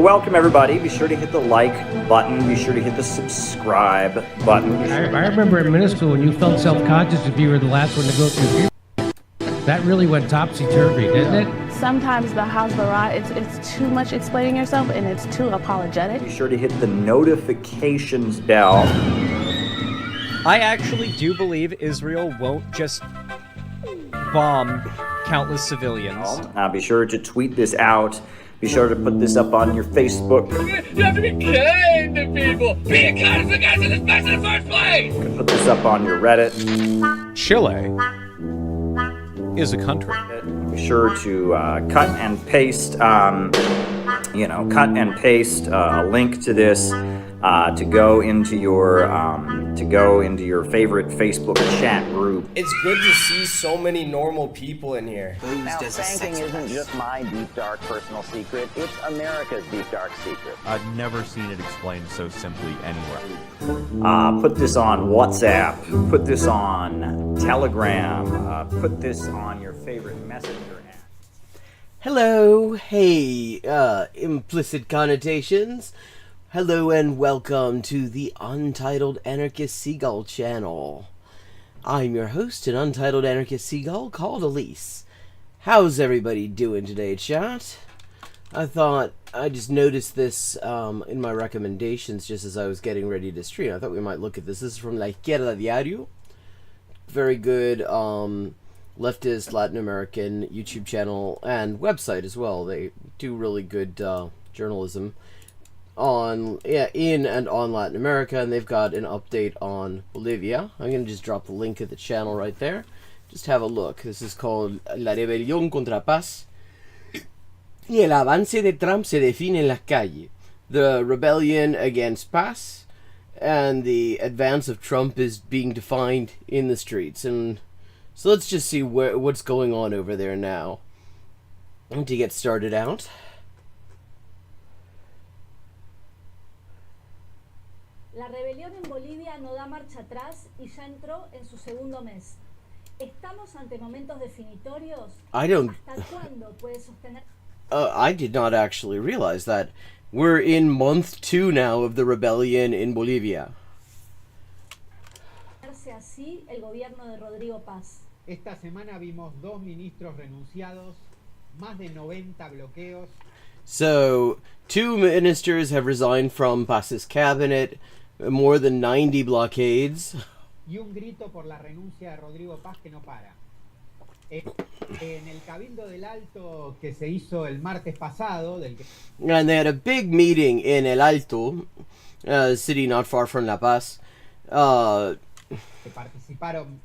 welcome everybody. Be sure to hit the like button. Be sure to hit the subscribe button. I remember in middle school when you felt self-conscious if you were the last one to go through. That really went topsy-turvy, didn't it? Sometimes the Hasbara, it's too much explaining yourself and it's too apologetic. Be sure to hit the notifications bell. I actually do believe Israel won't just bomb countless civilians. Be sure to tweet this out. Be sure to put this up on your Facebook. You have to be kind to people. Be kind to the guys in this mess in the first place. You can put this up on your Reddit. Chile is a country. Be sure to cut and paste, cut and paste a link to this to go into your favorite Facebook chat group. It's good to see so many normal people in here. Now, spanking isn't just my deep, dark personal secret. It's America's deep, dark secret. I've never seen it explained so simply anywhere. Put this on WhatsApp. Put this on Telegram. Put this on your favorite messenger app. Hello, hey, implicit connotations. Hello and welcome to the Untitled Anarchist Seagull channel. I'm your host, an Untitled Anarchist Seagull called Elise. How's everybody doing today, chat? I thought I just noticed this in my recommendations just as I was getting ready to stream. I thought we might look at this. This is from La Izquierda Diario. Very good leftist Latin American YouTube channel and website as well. They do really good journalism in and on Latin America, and they've got an update on Bolivia. I'm going to just drop the link of the channel right there. Just have a look. This is called La Rebelión contra Paz y el avance de Trump se define en las calles. The rebellion against Paz and the advance of Trump is being defined in the streets. And so let's just see what's going on over there now. And to get started out, La rebelión en Bolivia no da marcha atrás y ya entró en su segundo mes. ¿Estamos ante momentos definitorios? ¿Hasta cuándo puede sostener? I did not actually realize that. We're in month 2 now of the rebellion in Bolivia. Así el gobierno de Rodrigo Paz. Esta semana vimos 2 ministros renunciados, más de 90 bloqueos. So, 2 ministers have resigned from Paz's cabinet. More than 90 blockades. Y un grito por la renuncia de Rodrigo Paz que no para. En el Cabildo del Alto que se hizo el martes pasado, and they had a big meeting in El Alto, a city not far from La Paz. Que participaron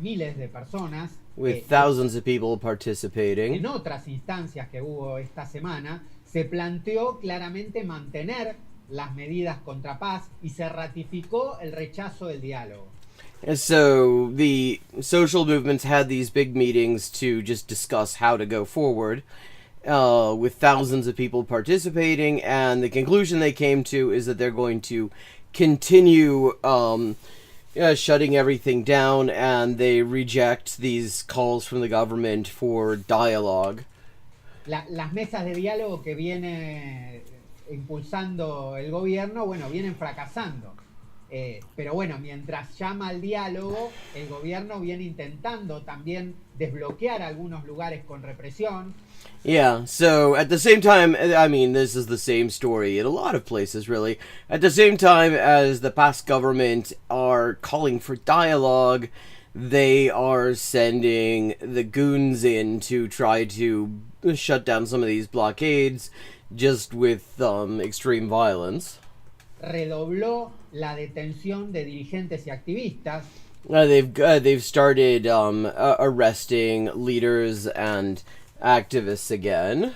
miles de personas. With thousands of people participating. En otras instancias que hubo esta semana, se planteó claramente mantener las medidas contra Paz y se ratificó el rechazo del diálogo. And so the social movements had these big meetings to just discuss how to go forward, with thousands of people participating, and the conclusion they came to is that they're going to continue shutting everything down, and they reject these calls from the government for dialogue. Las mesas de diálogo que viene impulsando el gobierno, vienen fracasando. Pero mientras llama al diálogo, el gobierno viene intentando también desbloquear algunos lugares con represión. Yeah, so at the same time, I mean, this is the same story in a lot of places, really. At the same time as the Paz government are calling for dialogue, they are sending the goons in to try to shut down some of these blockades, just with extreme violence. Redobló la detención de dirigentes y activistas. They've started arresting leaders and activists again.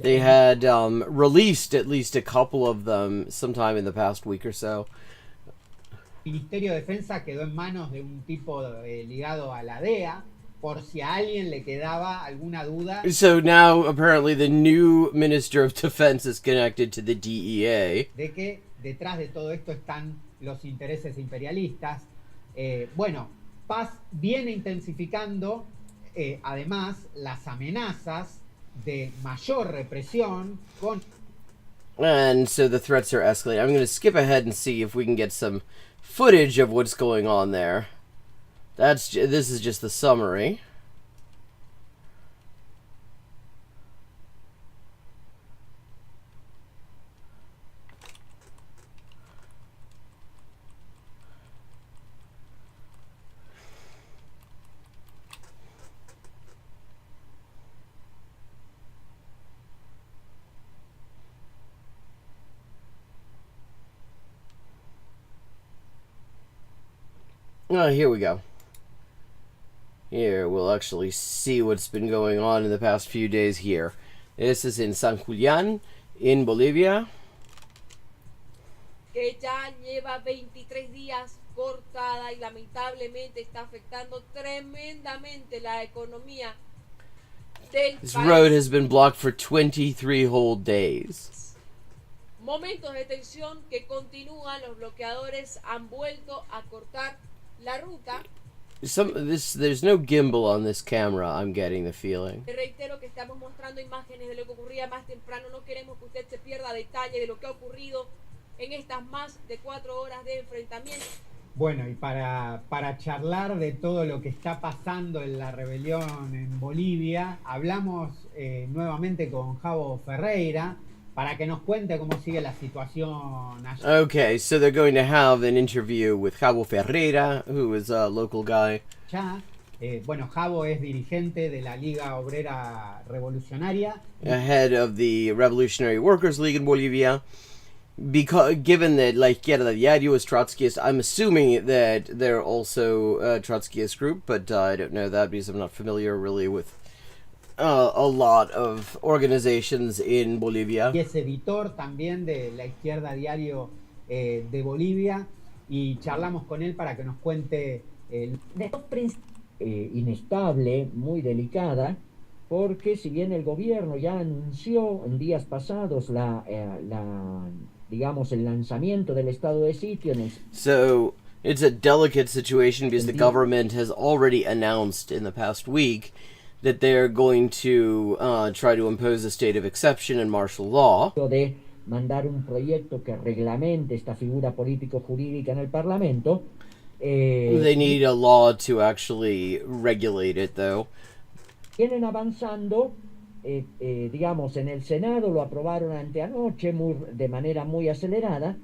They had released at least a couple of them sometime in the past week or so. El Ministerio de Defensa quedó en manos de un tipo ligado a la DEA, por si a alguien le quedaba alguna duda. So now apparently the new Minister of Defense is connected to the DEA. De que detrás de todo esto están los intereses imperialistas. Paz viene intensificando además las amenazas de mayor represión And so the threats are escalating. I'm going to skip ahead and see if we can get some footage of what's going on there. This is just the summary. Oh, here we go. Here, we'll actually see what's been going on in the past few days here. This is in San Julián, in Bolivia. Que ya lleva 23 días cortada y lamentablemente está afectando tremendamente la economía del This país. road has been blocked for 23 whole days. Momentos de tensión que continúan, los bloqueadores han vuelto a cortar la ruta. There's no gimbal on this camera, I'm getting the feeling. Reitero que estamos mostrando imágenes de lo que ocurría más temprano. No queremos que usted se pierda detalle de lo que ha ocurrido en estas más de 4 horas de enfrentamiento. Bueno, y para charlar de todo lo que está pasando en la rebelión en Bolivia, hablamos nuevamente con Javo Ferreira para que nos cuente cómo sigue la situación allá. Okay, so they're going to have an interview with Javo Ferreira, who is a local guy. Bueno, Javo es dirigente de la Liga Obrera Revolucionaria. Head of the Revolutionary Workers League in Bolivia. Because, given that La Izquierda Diario is Trotskyist, I'm assuming that they're also a Trotskyist group, but I don't know that because I'm not familiar really with a lot of organizations in Bolivia. Y es editor también de La Izquierda Diario de Bolivia, y charlamos con él para que nos cuente inestable, muy delicada, porque si bien el gobierno ya anunció en días pasados digamos, el lanzamiento del estado de sitio en el... So, it's a delicate situation because the government has already announced in the past week that they're going to try to impose a state of exception and martial law. De mandar un proyecto que reglamente esta figura político-jurídica en el Parlamento. They need a law to actually regulate it, though. Vienen avanzando, digamos, en el Senado lo aprobaron anteanoche de manera muy acelerada,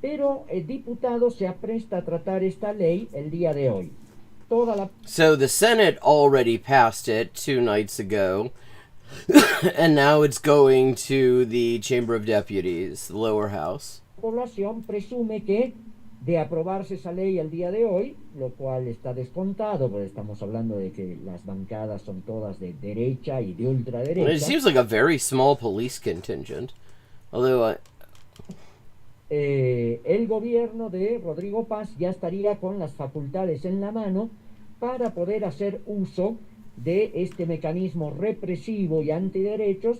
pero el diputado se apresta a tratar esta ley el día de hoy. So the Senate already passed it 2 nights ago, and now it's going to the Chamber of Deputies, the lower house. La población presume que de aprobarse esa ley el día de hoy, lo cual está descontado, porque estamos hablando de que las bancadas son todas de derecha y de ultraderecha. It seems like a very small police contingent, although el gobierno de Rodrigo Paz ya estaría con las facultades en la mano para poder hacer uso de este mecanismo represivo y antiderechos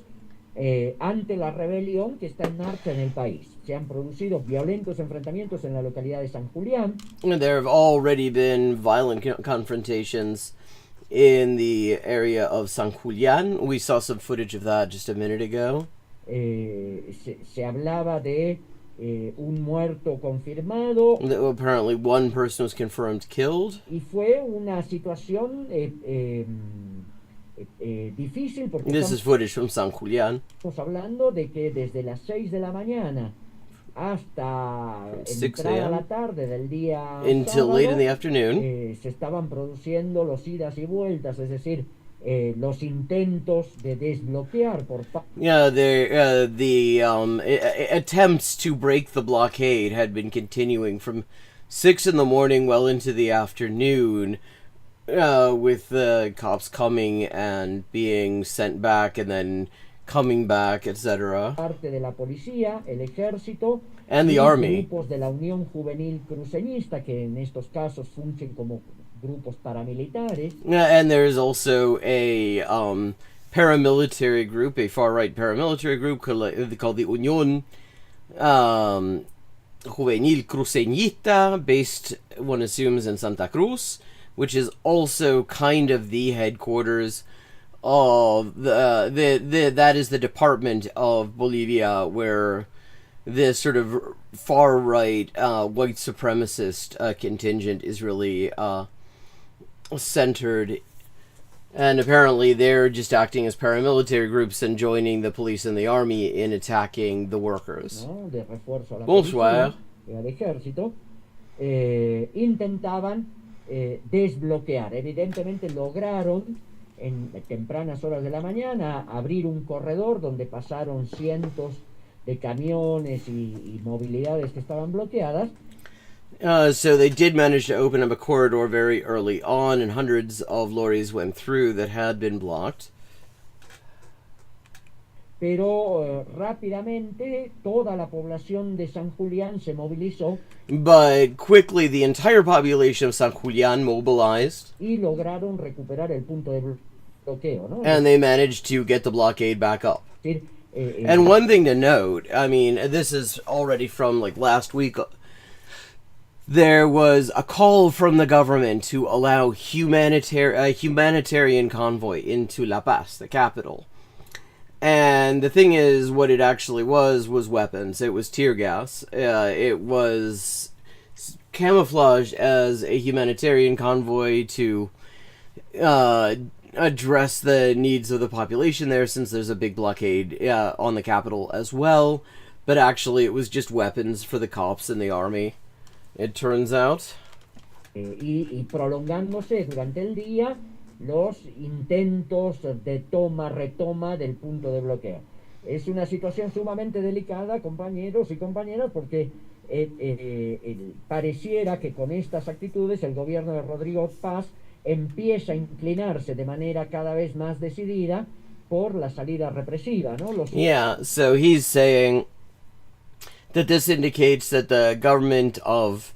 ante la rebelión que está en marcha en el país. Se han producido violentos enfrentamientos en la localidad de San Julián. There have already been violent confrontations in the area of San Julián. We saw some footage of that just a minute ago. Se hablaba de un muerto confirmado. Apparently one person was confirmed killed. Y fue una situación difícil porque this is footage from San Julián. Estamos hablando de que desde las 6 de la mañana hasta entrada a la tarde del día until sábado, late in the afternoon, se estaban produciendo los idas y vueltas, es decir, los intentos de desbloquear por the attempts to break the blockade had been continuing from 6 in the morning well into the afternoon, with the cops coming and being sent back and then coming back, etc. Parte de la policía, el ejército, and the army. Grupos de la Unión Juvenil Cruceñista que en estos casos fungen como grupos paramilitares. And there is also a paramilitary group, a far-right paramilitary group called the Unión Juvenil Cruceñista, based, one assumes, in Santa Cruz, which is also kind of the headquarters of that is the department of Bolivia where this sort of far-right white supremacist contingent is really centered. And apparently they're just acting as paramilitary groups and joining the police and the army in attacking the workers. ¿No? De refuerzo a la Bonsoir. policía y al ejército, intentaban desbloquear. Evidentemente lograron en tempranas horas de la mañana abrir un corredor donde pasaron cientos de camiones y movilidades que estaban bloqueadas. So they did manage to open up a corridor very early on, and hundreds of lorries went through that had been blocked. Pero rápidamente toda la población de San Julián se movilizó. But quickly the entire population of San Julián mobilized. Y lograron recuperar el punto de bloqueo, ¿no? And they managed to get the blockade back up. And one thing to note, I mean, this is already from like last week. There was a call from the government to allow humanitarian convoy into La Paz, the capital. And the thing is, what it actually was weapons. It was tear gas. It was camouflaged as a humanitarian convoy to address the needs of the population there, since there's a big blockade on the capital as well. But actually, it was just weapons for the cops and the army. It turns out. Y prolongándose durante el día los intentos de retoma del punto de bloqueo. Es una situación sumamente delicada, compañeros y compañeras, porque pareciera que con estas actitudes el gobierno de Rodrigo Paz empieza a inclinarse de manera cada vez más decidida por la salida represiva, ¿no? Yeah, so he's saying that this indicates that the government of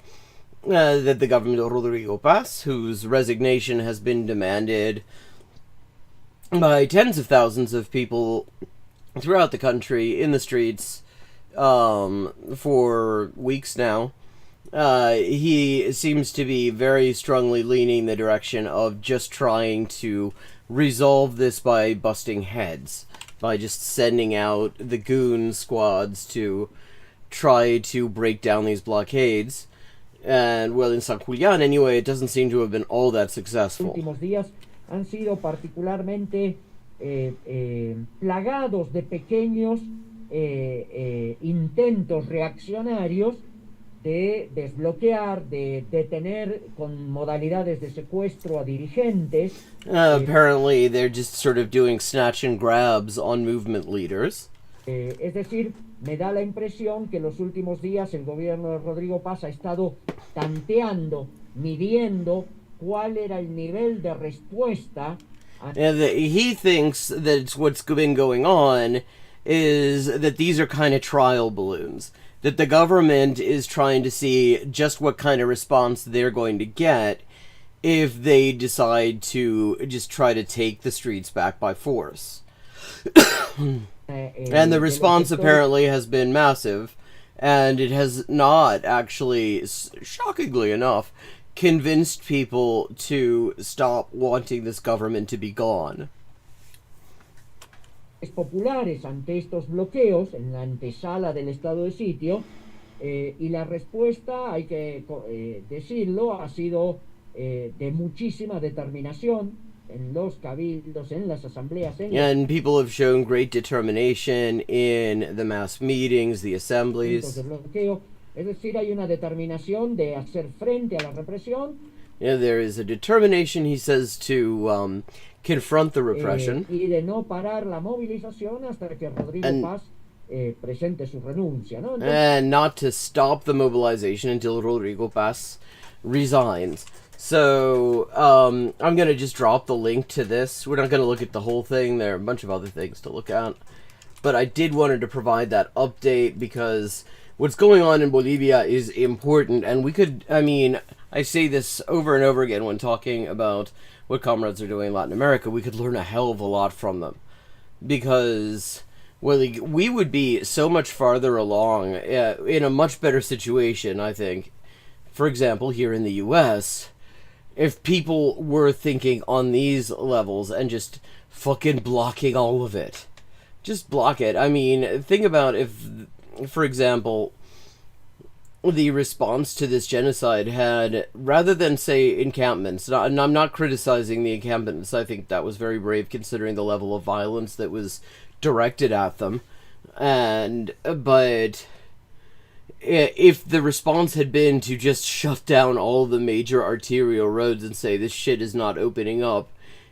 Rodrigo Paz, whose resignation has been demanded by tens of thousands of people throughout the country in the streets for weeks now, he seems to be very strongly leaning the direction of just trying to resolve this by busting heads, by just sending out the goon squads to try to break down these blockades. And, well, in San Julián, anyway, it doesn't seem to have been all that successful. Los últimos días han sido particularmente plagados de pequeños intentos reaccionarios de desbloquear, de detener con modalidades de secuestro a dirigentes. Apparently, they're just sort of doing snatch and grabs on movement leaders. Es decir, me da la impresión que los últimos días el gobierno de Rodrigo Paz ha estado tanteando, midiendo cuál era el nivel de respuesta. He thinks that what's been going on is that these are kind of trial balloons. That the government is trying to see just what kind of response they're going to get if they decide to just try to take the streets back by force. And the response apparently has been massive, and it has not actually, shockingly enough, convinced people to stop wanting this government to be gone. Populares ante estos bloqueos en la antesala del estado de sitio, y la respuesta, hay que decirlo, ha sido de muchísima determinación en los cabildos, en las asambleas. And people have shown great determination in the mass meetings, the assemblies. De bloqueo. Es decir, hay una determinación de hacer frente a la represión. Yeah, there is a determination, he says, to confront the repression. Y de no parar la movilización hasta que Rodrigo Paz presente su renuncia, ¿no? Entonces, and not to stop the mobilization until Rodrigo Paz resigns. So, I'm going to just drop the link to this. We're not going to look at the whole thing. There are a bunch of other things to look at. But I did wanted to provide that update because what's going on in Bolivia is important. And we could, I mean, I say this over and over again when talking about what comrades are doing in Latin America. We could learn a hell of a lot from them. Because, well, we would be so much farther along, in a much better situation, I think. For example, here in the U.S., if people were thinking on these levels and just fucking blocking all of it. Just block it. I mean, think about if for example, the response to this genocide had, rather than say encampments, and I'm not criticizing the encampments, I think that was very brave considering the level of violence that was directed at them, but if the response had been to just shut down all the major arterial roads and say this shit is not opening up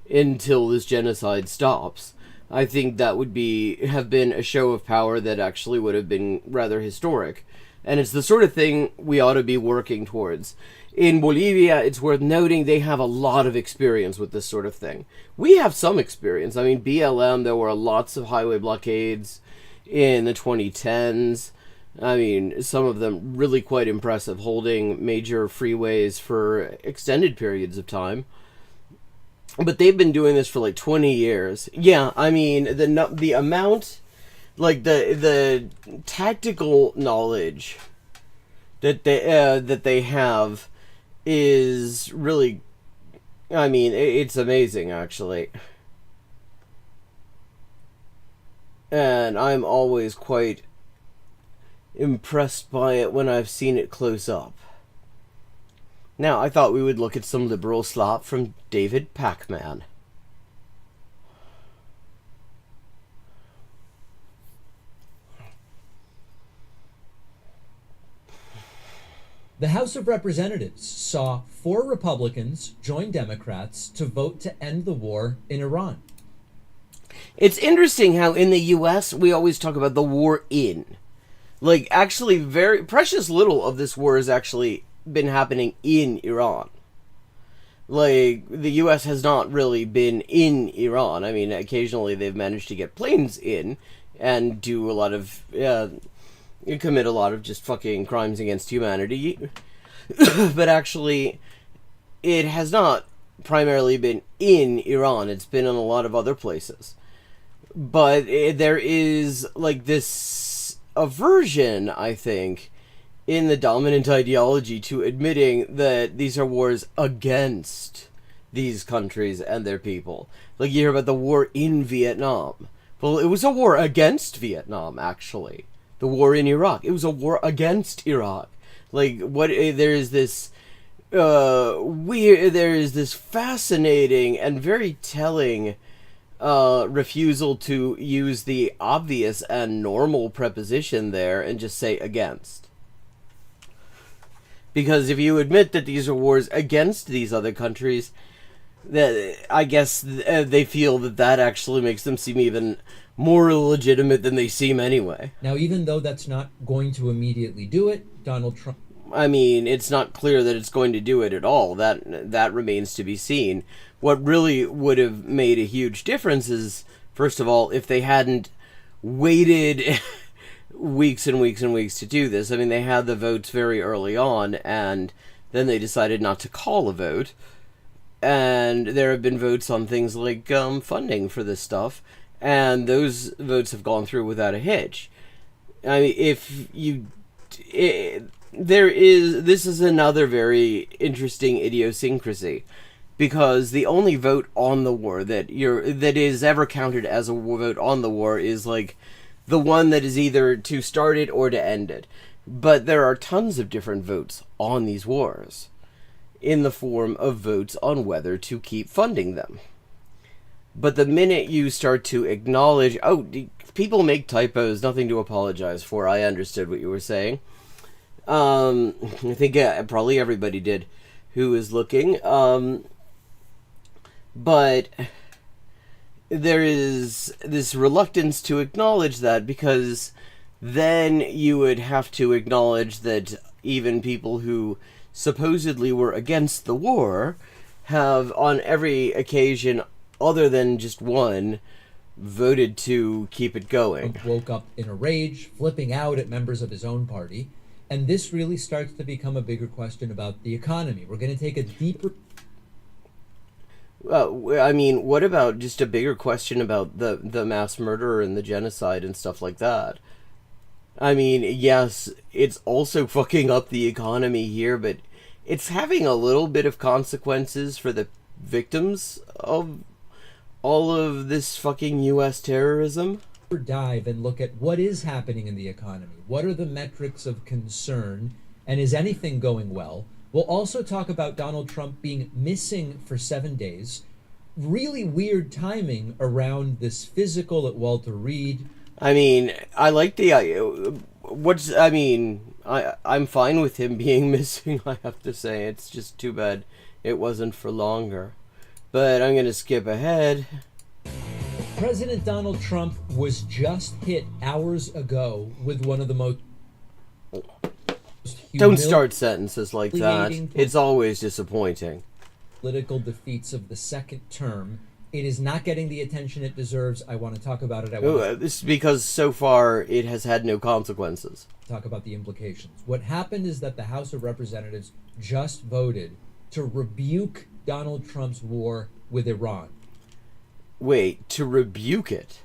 until this genocide stops, I think that would have been a show of power that actually would have been rather historic. And it's the sort of thing we ought to be working towards. In Bolivia, it's worth noting they have a lot of experience with this sort of thing. We have some experience. I mean, BLM, there were lots of highway blockades in the 2010s. I mean, some of them really quite impressive, holding major freeways for extended periods of time. But they've been doing this for like 20 years. Yeah, I mean, the amount, like the tactical knowledge that they have is really, I mean, it's amazing, actually. And I'm always quite impressed by it when I've seen it close up. Now, I thought we would look at some liberal slop from David Pacman. The House of Representatives saw 4 Republicans join Democrats to vote to end the war in Iran. It's interesting how in the U.S. we always talk about the war in. Like, actually, very precious little of this war has actually been happening in Iran. Like, the U.S. has not really been in Iran. I mean, occasionally they've managed to get planes in and do a lot of, commit a lot of just fucking crimes against humanity. But actually, it has not primarily been in Iran. It's been in a lot of other places. But there is, like, this aversion, I think, in the dominant ideology to admitting that these are wars against these countries and their people. Like, you hear about the war in Vietnam. Well, it was a war against Vietnam, actually. The war in Iraq. It was a war against Iraq. Like, there is this fascinating and very telling refusal to use the obvious and normal preposition there and just say against. Because if you admit that these are wars against these other countries, that I guess they feel that actually makes them seem even more illegitimate than they seem anyway. Now, even though that's not going to immediately do it, Donald Trump... I mean, it's not clear that it's going to do it at all. That remains to be seen. What really would have made a huge difference is, first of all, if they hadn't waited weeks and weeks and weeks to do this. I mean, they had the votes very early on, and then they decided not to call a vote. And there have been votes on things like funding for this stuff, and those votes have gone through without a hitch. I mean, this is another very interesting idiosyncrasy, because the only vote on the war that is ever counted as a vote on the war is like the one that is either to start it or to end it. But there are tons of different votes on these wars, in the form of votes on whether to keep funding them. But the minute you start to acknowledge, people make typos, nothing to apologize for, I understood what you were saying. I think probably everybody did who is looking. But there is this reluctance to acknowledge that, because then you would have to acknowledge that even people who supposedly were against the war have, on every occasion other than just one, voted to keep it going. Trump woke up in a rage, flipping out at members of his own party, and this really starts to become a bigger question about the economy. We're going to take a deeper... I mean, what about just a bigger question about the mass murder and the genocide and stuff like that? I mean, yes, it's also fucking up the economy here, but it's having a little bit of consequences for the victims of all of this fucking U.S. terrorism. dive and look at what is happening in the economy. What are the metrics of concern? And is anything going well? We'll also talk about Donald Trump being missing for 7 days. Really weird timing around this physical at Walter Reed. I mean, I like the I'm fine with him being missing, I have to say. It's just too bad it wasn't for longer. But I'm going to skip ahead. President Donald Trump was just hit hours ago with one of the most... Don't start sentences like that. It's always disappointing. Political defeats of the second term. It is not getting the attention it deserves. I want to talk about it. This is because so far it has had no consequences. Talk about the implications. What happened is that the House of Representatives just voted to rebuke Donald Trump's war with Iran. Wait, to rebuke it?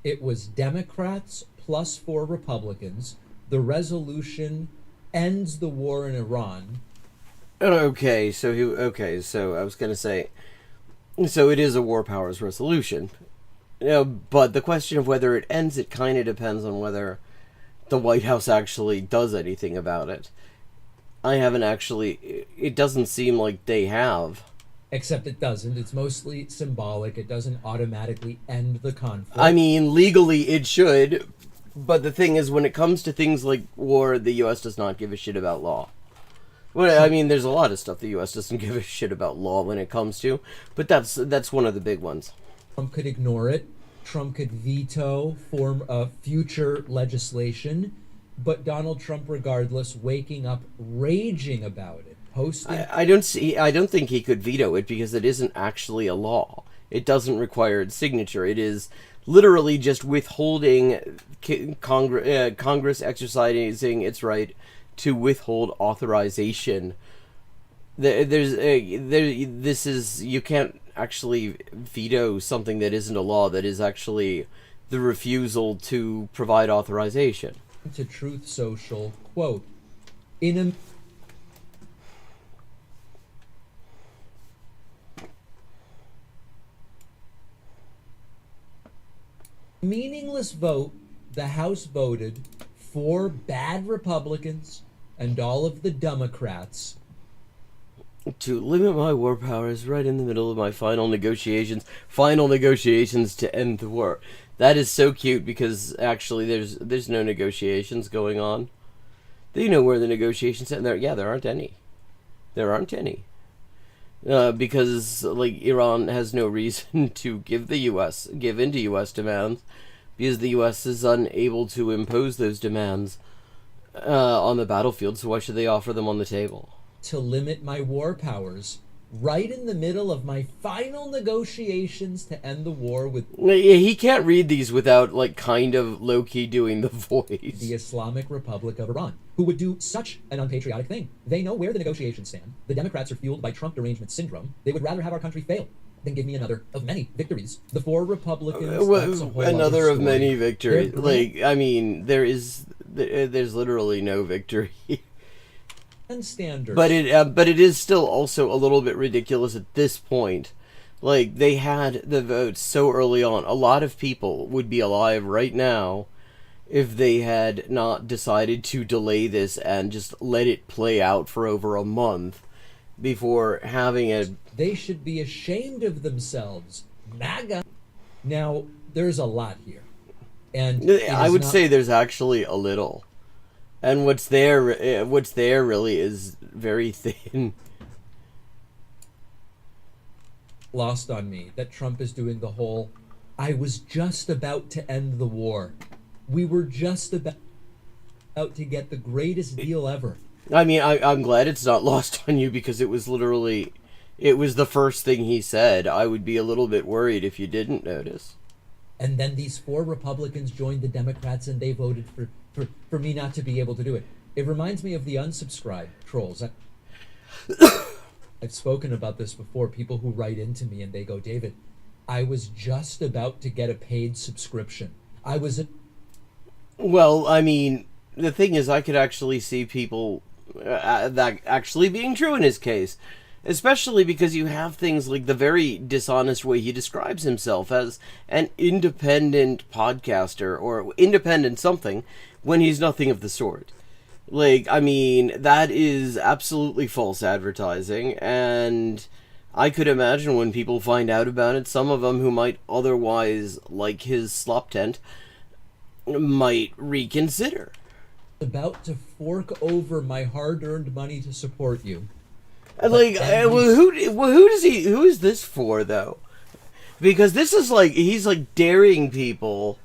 It was Democrats plus 4 Republicans. The resolution ends the war in Iran. Okay, so I was going to say, so it is a war powers resolution. But the question of whether it ends it kind of depends on whether the White House actually does anything about it. It doesn't seem like they have. Except it doesn't. It's mostly symbolic. It doesn't automatically end the conflict. I mean, legally it should, but the thing is, when it comes to things like war, the U.S. does not give a shit about law. Well, I mean, there's a lot of stuff the U.S. doesn't give a shit about law when it comes to, but that's one of the big ones. Trump could ignore it. Trump could veto future legislation, but Donald Trump, regardless, waking up raging about it, posting. I don't think he could veto it because it isn't actually a law. It doesn't require its signature. It is literally just withholding Congress exercising its right to withhold authorization. You can't actually veto something that isn't a law, that is actually the refusal to provide authorization. To Truth Social, quote, in a meaningless vote, the House voted for bad Republicans and all of the Democrats to limit my war powers right in the middle of my final negotiations to end the war. That is so cute because actually there's no negotiations going on. Do you know where the negotiations are? There aren't any. There aren't any. Because Iran has no reason to give in to U.S. demands, because the U.S. is unable to impose those demands on the battlefield, so why should they offer them on the table? To limit my war powers right in the middle of my final negotiations to end the war with... He can't read these without, kind of low-key doing the voice. The Islamic Republic of Iran, who would do such an unpatriotic thing. They know where the negotiations stand. The Democrats are fueled by Trump derangement syndrome. They would rather have our country fail than give me another of many victories. The 4 Republicans... another of many victories. There's literally no victory. And standards. But it is still also a little bit ridiculous at this point. They had the votes so early on. A lot of people would be alive right now if they had not decided to delay this and just let it play out for over a month before having it. They should be ashamed of themselves. MAGA. Now, there's a lot here. And I would say there's actually a little. And what's there really is very thin. Lost on me that Trump is doing the whole, I was just about to end the war. We were just about to get the greatest deal ever. I mean, I'm glad it's not lost on you because it was the first thing he said. I would be a little bit worried if you didn't notice. And then these 4 Republicans joined the Democrats and they voted for me not to be able to do it. It reminds me of the unsubscribe trolls. I've spoken about this before. People who write into me and they go, David, I was just about to get a paid subscription. Well, I mean, the thing is, I could actually see people that actually being true in his case. Especially because you have things like the very dishonest way he describes himself as an independent podcaster or independent something when he's nothing of the sort. Like, I mean, that is absolutely false advertising, and I could imagine when people find out about it, some of them who might otherwise like his slop tent might reconsider. About to fork over my hard-earned money to support you. Like, who is this for, though? Because this is like, he's like daring people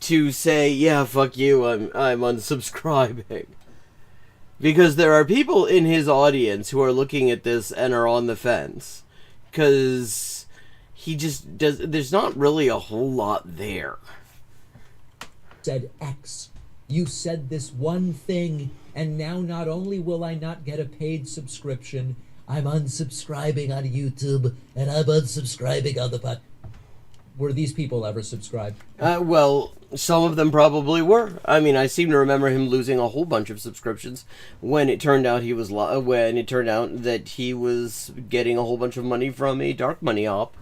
to say, yeah, fuck you, I'm unsubscribing. Because there are people in his audience who are looking at this and are on the fence. Because he just does, there's not really a whole lot there. Said X. You said this one thing, and now not only will I not get a paid subscription, I'm unsubscribing on YouTube, and I'm unsubscribing on the pod. Were these people ever subscribed? Well, some of them probably were. I mean, I seem to remember him losing a whole bunch of subscriptions when it turned out that he was getting a whole bunch of money from a dark money op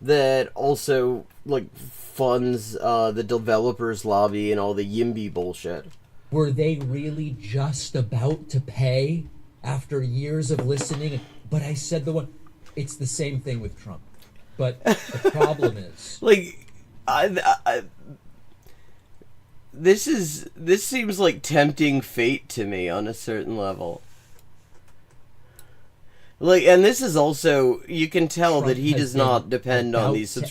that also like funds the developers lobby and all the YIMBY bullshit. Were they really just about to pay after years of listening? But I said the one. It's the same thing with Trump. But the problem is, like, this seems like tempting fate to me on a certain level. Like, and this is also, you can tell Trump that he does not depend on these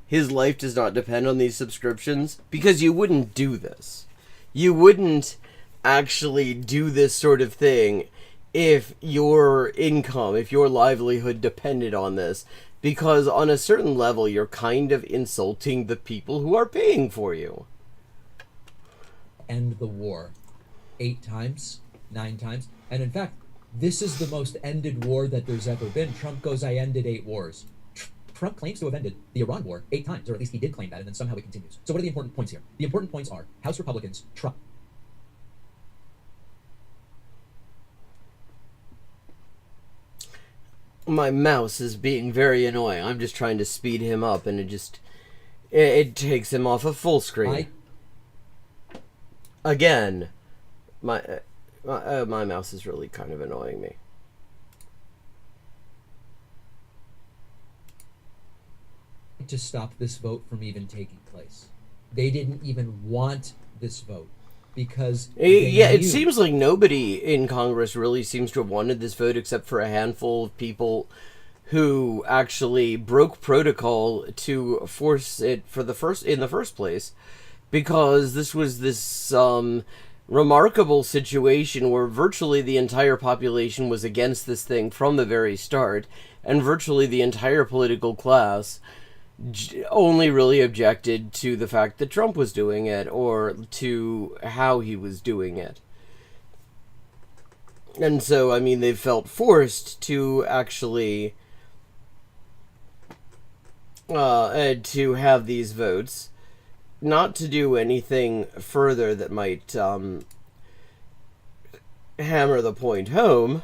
his life does not depend on these subscriptions, because you wouldn't do this. You wouldn't actually do this sort of thing if your income, if your livelihood depended on this. Because on a certain level, you're kind of insulting the people who are paying for you. end the war 8 times, 9 times. And in fact, this is the most ended war that there's ever been. Trump goes, I ended 8 wars. Trump claims to have ended the Iran war 8 times, or at least he did claim that, and then somehow he continues. So what are the important points here? The important points are House Republicans, Trump. My mouse is being very annoying. I'm just trying to speed him up, and it takes him off of full screen. Again, my mouse is really kind of annoying me. To stop this vote from even taking place. They didn't even want this vote because it seems like nobody in Congress really seems to have wanted this vote except for a handful of people who actually broke protocol to force it in the first place, because this was this remarkable situation where virtually the entire population was against this thing from the very start, and virtually the entire political class only really objected to the fact that Trump was doing it, or to how he was doing it. And so, I mean, they felt forced to actually to have these votes, not to do anything further that might hammer the point home,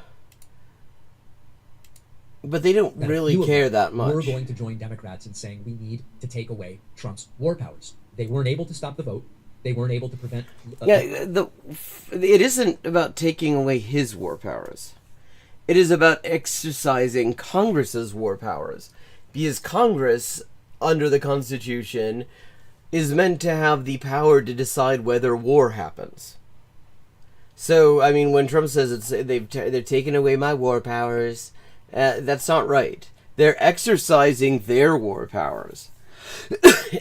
but they don't really care that much. We're going to join Democrats in saying we need to take away Trump's war powers. They weren't able to stop the vote. They weren't able to prevent... it isn't about taking away his war powers. It is about exercising Congress's war powers. Because Congress, under the Constitution, is meant to have the power to decide whether war happens. So, I mean, when Trump says they're taking away my war powers... that's not right. They're exercising their war powers.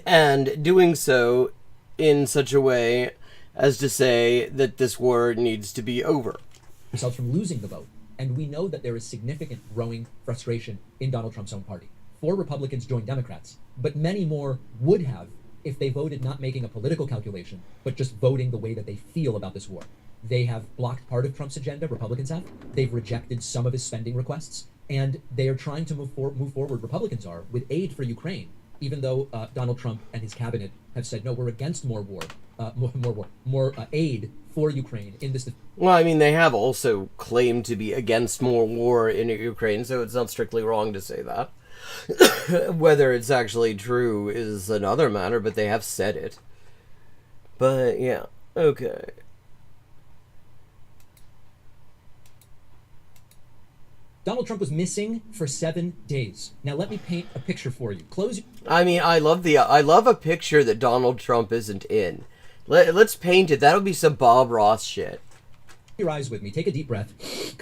And doing so in such a way as to say that this war needs to be over. Themselves from losing the vote. And we know that there is significant growing frustration in Donald Trump's own party. 4 Republicans joined Democrats, but many more would have if they voted not making a political calculation, but just voting the way that they feel about this war. They have blocked part of Trump's agenda, Republicans have. They've rejected some of his spending requests. And they are trying to move forward, Republicans are, with aid for Ukraine, even though Donald Trump and his cabinet have said, no, we're against more war. more aid for Ukraine in this. Well, I mean, they have also claimed to be against more war in Ukraine, so it's not strictly wrong to say that. Whether it's actually true is another matter, but they have said it. But, yeah. Okay. Donald Trump was missing for 7 days. Now let me paint a picture for you. I mean, I love a picture that Donald Trump isn't in. Let's paint it. That'll be some Bob Ross shit. Your eyes with me. Take a deep breath.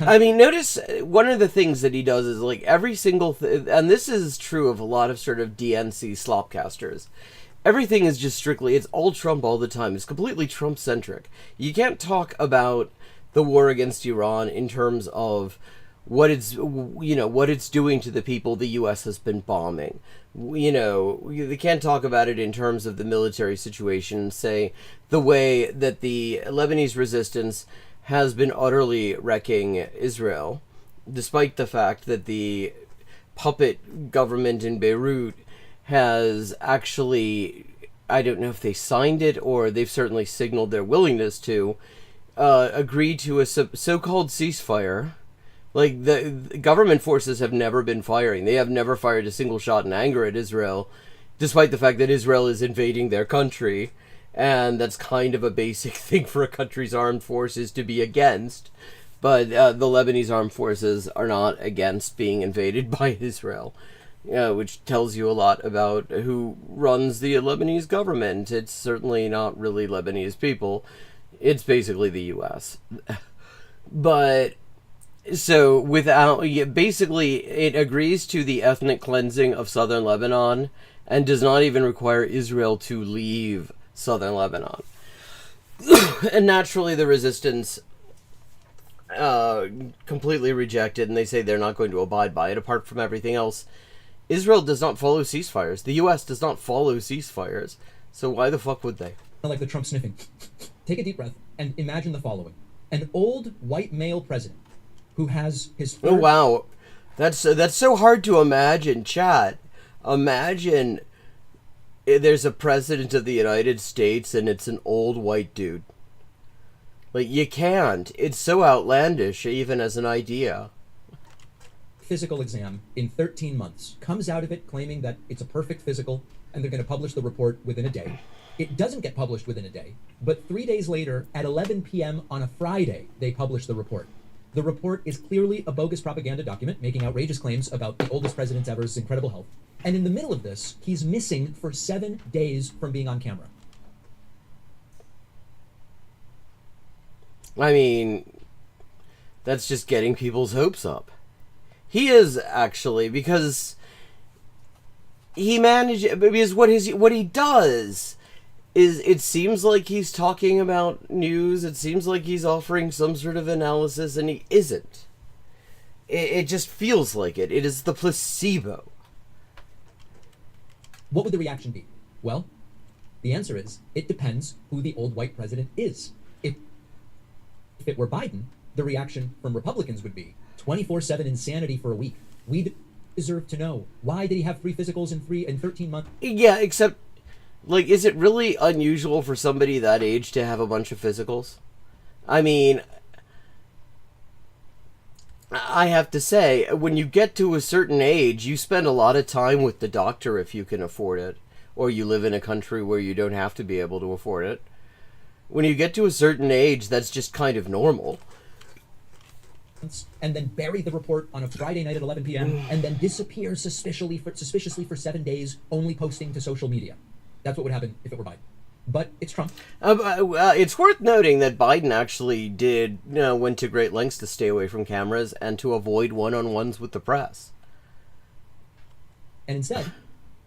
I mean, notice one of the things that he does is like every single and this is true of a lot of sort of DNC slopcasters. Everything is just strictly, it's all Trump all the time. It's completely Trump-centric. You can't talk about the war against Iran in terms of what it's doing to the people the U.S. has been bombing. They can't talk about it in terms of the military situation, say the way that the Lebanese resistance has been utterly wrecking Israel, despite the fact that the puppet government in Beirut has actually, I don't know if they signed it or they've certainly signaled their willingness to agree to a so-called ceasefire. Like, the government forces have never been firing. They have never fired a single shot in anger at Israel, despite the fact that Israel is invading their country. And that's kind of a basic thing for a country's armed forces to be against. But the Lebanese armed forces are not against being invaded by Israel, which tells you a lot about who runs the Lebanese government. It's certainly not really Lebanese people. It's basically the U.S. But... so basically it agrees to the ethnic cleansing of southern Lebanon and does not even require Israel to leave southern Lebanon. And naturally the resistance completely rejected, and they say they're not going to abide by it. Apart from everything else, Israel does not follow ceasefires. The U.S. does not follow ceasefires. So why the fuck would they? Like the Trump sniffing. Take a deep breath and imagine the following. An old white male president who has his... Oh, wow. That's so hard to imagine, chat. Imagine there's a president of the United States and it's an old white dude. Like, you can't. It's so outlandish, even as an idea. Physical exam in 13 months. Comes out of it claiming that it's a perfect physical and they're going to publish the report within a day. It doesn't get published within a day, but 3 days later, at 11 p.m. on a Friday, they publish the report. The report is clearly a bogus propaganda document making outrageous claims about the oldest president ever's incredible health. And in the middle of this, he's missing for 7 days from being on camera. I mean, that's just getting people's hopes up. He is actually, because he because what he does is, it seems like he's talking about news, it seems like he's offering some sort of analysis, and he isn't. It just feels like it. It is the placebo. What would the reaction be? Well, the answer is, it depends who the old white president is. If it were Biden, the reaction from Republicans would be 24/7 insanity for a week. We deserve to know. Why did he have 3 physicals in 13 months? Yeah, except... like, is it really unusual for somebody that age to have a bunch of physicals? I mean, I have to say, when you get to a certain age, you spend a lot of time with the doctor if you can afford it, or you live in a country where you don't have to be able to afford it. When you get to a certain age, that's just kind of normal. And then bury the report on a Friday night at 11 p.m. and then disappear suspiciously for 7 days, only posting to social media. That's what would happen if it were Biden. But it's Trump. It's worth noting that Biden actually went to great lengths to stay away from cameras and to avoid one-on-ones with the press. And instead,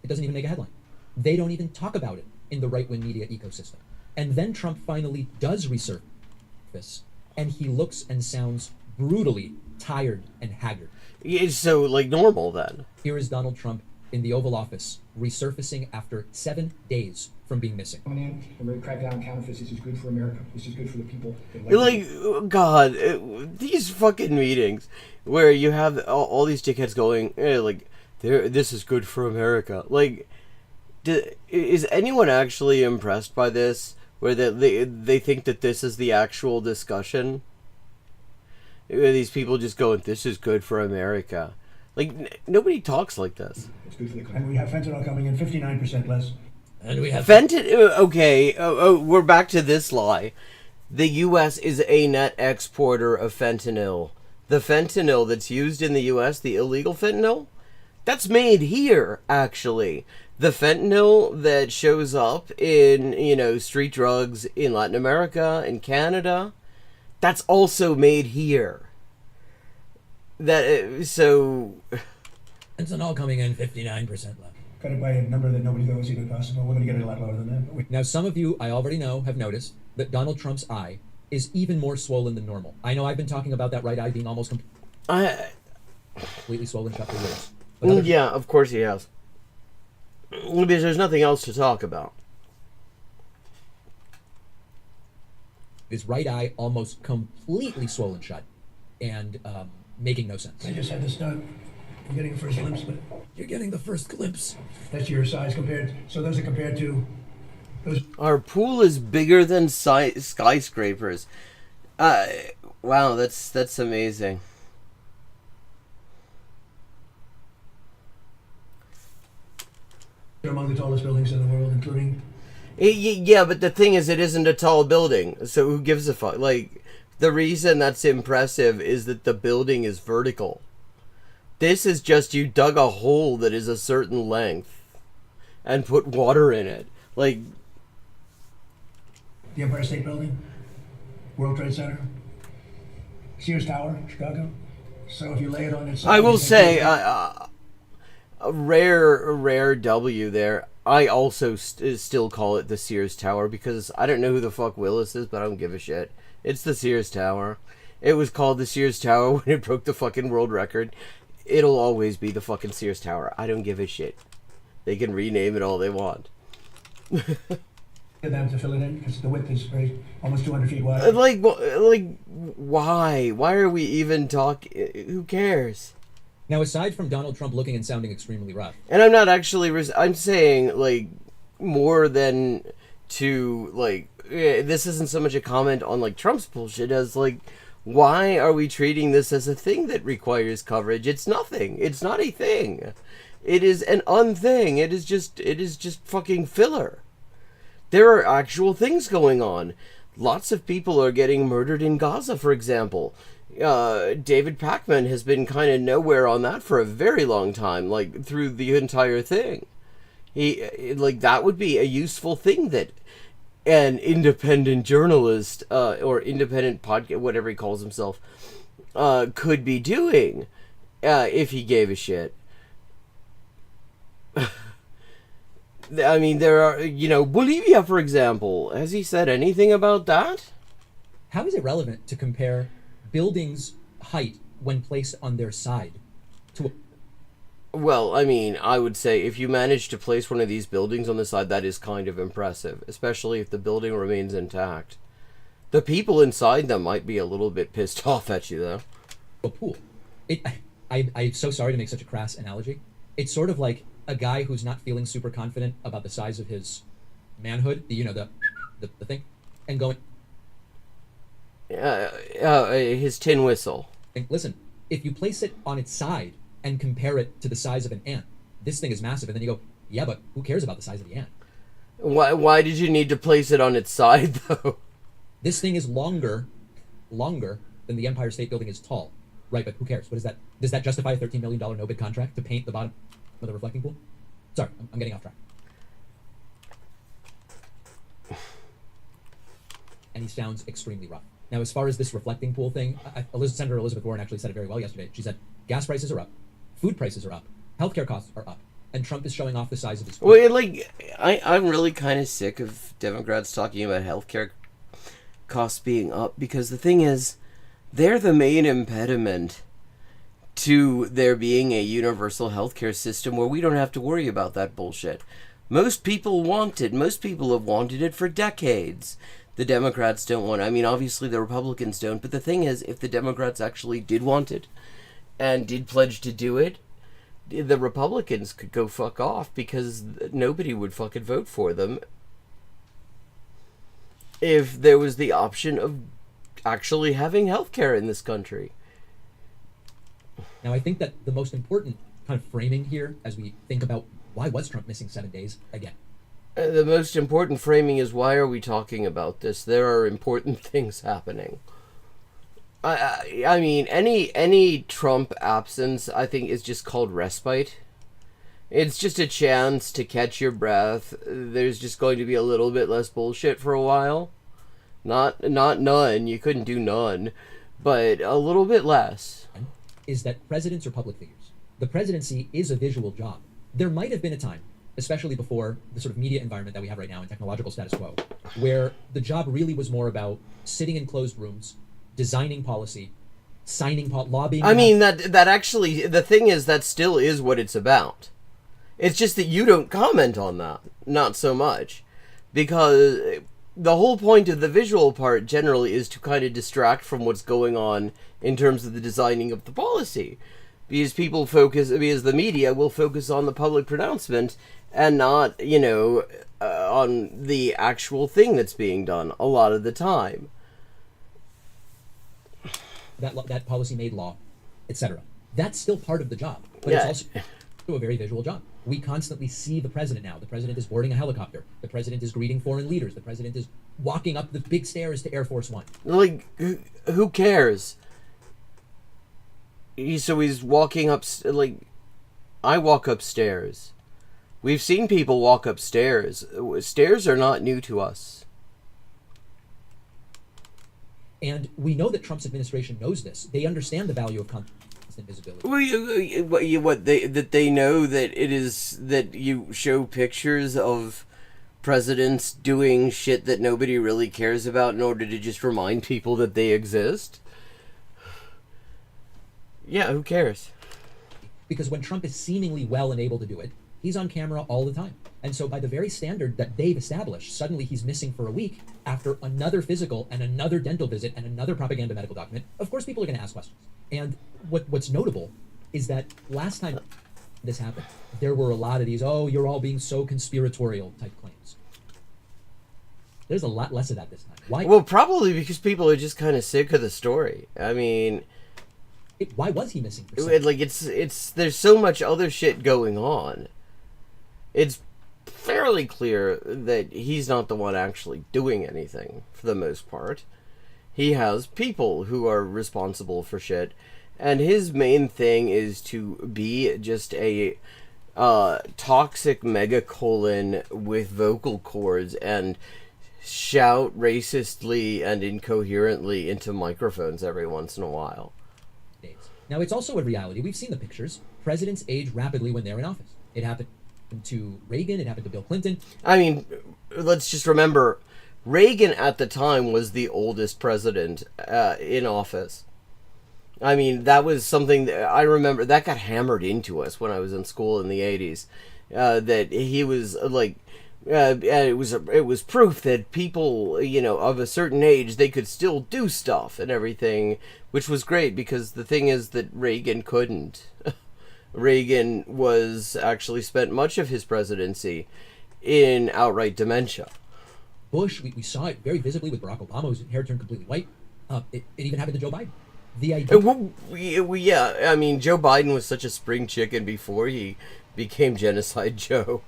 it doesn't even make a headline. They don't even talk about it in the right-wing media ecosystem. And then Trump finally does resurface, and he looks and sounds brutally tired and haggard. It's so, like, normal then. Here is Donald Trump in the Oval Office, resurfacing after 7 days from being missing. Coming in, we're ready to crack down on counterfeits. This is good for America. This is good for the people. God, these fucking meetings where you have all these dickheads going, this is good for America. Like, is anyone actually impressed by this? where they think that this is the actual discussion. Where these people just going, "This is good for America." Like nobody talks like this. It's good for the country. And we have fentanyl coming in 59% less. And we have Fentanyl. Okay, we're back to this lie. The U.S. is a net exporter of fentanyl. The fentanyl that's used in the U.S., the illegal fentanyl, that's made here, actually. The fentanyl that shows up in, street drugs in Latin America, in Canada, that's also made here. So... Fentanyl coming in 59% left. Got it by a number that nobody thought was even possible. We're going to get it a lot lower than that. Now, some of you, I already know, have noticed that Donald Trump's eye is even more swollen than normal. I know I've been talking about that right eye being almost completely swollen shut for years. But yeah, of course he has. Because there's nothing else to talk about. His right eye almost completely swollen shut and making no sense. I just had this done. I'm getting a first glimpse, but You're getting the first glimpse. that's your size compared. So those are compared to those. Our pool is bigger than skyscrapers. Wow, that's amazing. They're among the tallest buildings in the world, including. Yeah, but the thing is, it isn't a tall building, so who gives a fuck? Like, the reason that's impressive is that the building is vertical. This is just you dug a hole that is a certain length and put water in it. Like, The Empire State Building, World Trade Center, Sears Tower, Chicago. So if you lay it on its side, I will you can say, see- a rare W there. I also still call it the Sears Tower because I don't know who the fuck Willis is, but I don't give a shit. It's the Sears Tower. It was called the Sears Tower when it broke the fucking world record. It'll always be the fucking Sears Tower. I don't give a shit. They can rename it all they want. Get them to fill it in because the width is almost 200 feet wide. Like, why? Why are we even talking? Who cares? Now, aside from Donald Trump looking and sounding extremely rough, And I'm not actually. I'm saying like more than to like. This isn't so much a comment on like Trump's bullshit as like, why are we treating this as a thing that requires coverage? It's nothing. It's not a thing. It is an unthing. It is just fucking filler. There are actual things going on. Lots of people are getting murdered in Gaza, for example. David Pakman has been kind of nowhere on that for a very long time, like through the entire thing. That would be a useful thing that an independent journalist or independent podcast, whatever he calls himself, could be doing if he gave a shit. I mean, there are, Bolivia, for example. Has he said anything about that? how is it relevant to compare buildings' height when placed on their side to Well, I mean, I would say if you manage to place one of these buildings on the side, that is kind of impressive, especially if the building remains intact. The people inside them might be a little bit pissed off at you, though. a pool? I'm so sorry to make such a crass analogy. It's sort of like a guy who's not feeling super confident about the size of his manhood, the thing, and going, his tin whistle. listen, if you place it on its side and compare it to the size of an ant, this thing is massive. And then you go, yeah, but who cares about the size of the ant? Why did you need to place it on its side, though? This thing is longer than the Empire State Building is tall. Right, but who cares? What is that? Does that justify a $13 million no-bid contract to paint the bottom of the reflecting pool? Sorry, I'm getting off track. And he sounds extremely rough. Now, as far as this reflecting pool thing, Senator Elizabeth Warren actually said it very well yesterday. She said, gas prices are up, food prices are up, healthcare costs are up, and Trump is showing off the size of his pool. Well, I'm really kind of sick of Democrats talking about healthcare costs being up, because the thing is, they're the main impediment to there being a universal healthcare system where we don't have to worry about that bullshit. Most people want it. Most people have wanted it for decades. The Democrats don't want it. I mean, obviously the Republicans don't, but the thing is, if the Democrats actually did want it and did pledge to do it, the Republicans could go fuck off, because nobody would fucking vote for them. if there was the option of actually having healthcare in this country. Now, I think that the most important kind of framing here, as we think about why was Trump missing 7 days again. The most important framing is, why are we talking about this? There are important things happening. I mean, any Trump absence, I think, is just called respite. It's just a chance to catch your breath. There's just going to be a little bit less bullshit for a while. Not none. You couldn't do none, but a little bit less. Is that presidents are public figures. The presidency is a visual job. There might have been a time, especially before the sort of media environment that we have right now and technological status quo, where the job really was more about sitting in closed rooms, designing policy, signing lobbying. I mean, that actually, the thing is, that still is what it's about. It's just that you don't comment on that, not so much, because the whole point of the visual part generally is to kind of distract from what's going on in terms of the designing of the policy, because because the media will focus on the public pronouncement and not, on the actual thing that's being done a lot of the time. That policy made law, etc. That's still part of the job, but Yeah. it's also a very visual job. We constantly see the president now. The president is boarding a helicopter. The president is greeting foreign leaders. The president is walking up the big stairs to Air Force One. Like, who cares? So he's walking up, I walk upstairs. We've seen people walk upstairs. Stairs are not new to us. And we know that Trump's administration knows this. They understand the value of constant visibility. That they know that it is that you show pictures of presidents doing shit that nobody really cares about in order to just remind people that they exist. Yeah, who cares? Because when Trump is seemingly well and able to do it, he's on camera all the time. And so by the very standard that they've established, suddenly he's missing for a week after another physical and another dental visit and another propaganda medical document. Of course, people are going to ask questions. And what's notable is that last time this happened, there were a lot of these, oh, you're all being so conspiratorial type claims. There's a lot less of that this time. Why? Well, probably because people are just kind of sick of the story. I mean, why was he missing for so like it's there's so much other shit going on. It's fairly clear that he's not the one actually doing anything for the most part. He has people who are responsible for shit, and his main thing is to be just a toxic megacolon with vocal cords and shout racistly and incoherently into microphones every once in a while. Now, it's also a reality. We've seen the pictures. Presidents age rapidly when they're in office. It happened to Reagan. It happened to Bill Clinton. I mean, let's just remember, Reagan at the time was the oldest president in office. I mean, that was something that I remember that got hammered into us when I was in school in the 80s. That he was like, and it was proof that people, of a certain age, they could still do stuff and everything, which was great, because the thing is that Reagan couldn't. Reagan was actually spent much of his presidency in outright dementia. Bush, we saw it very visibly with Barack Obama, whose hair turned completely white. It even happened to Joe Biden. The idea... Yeah, I mean, Joe Biden was such a spring chicken before he became Genocide Joe.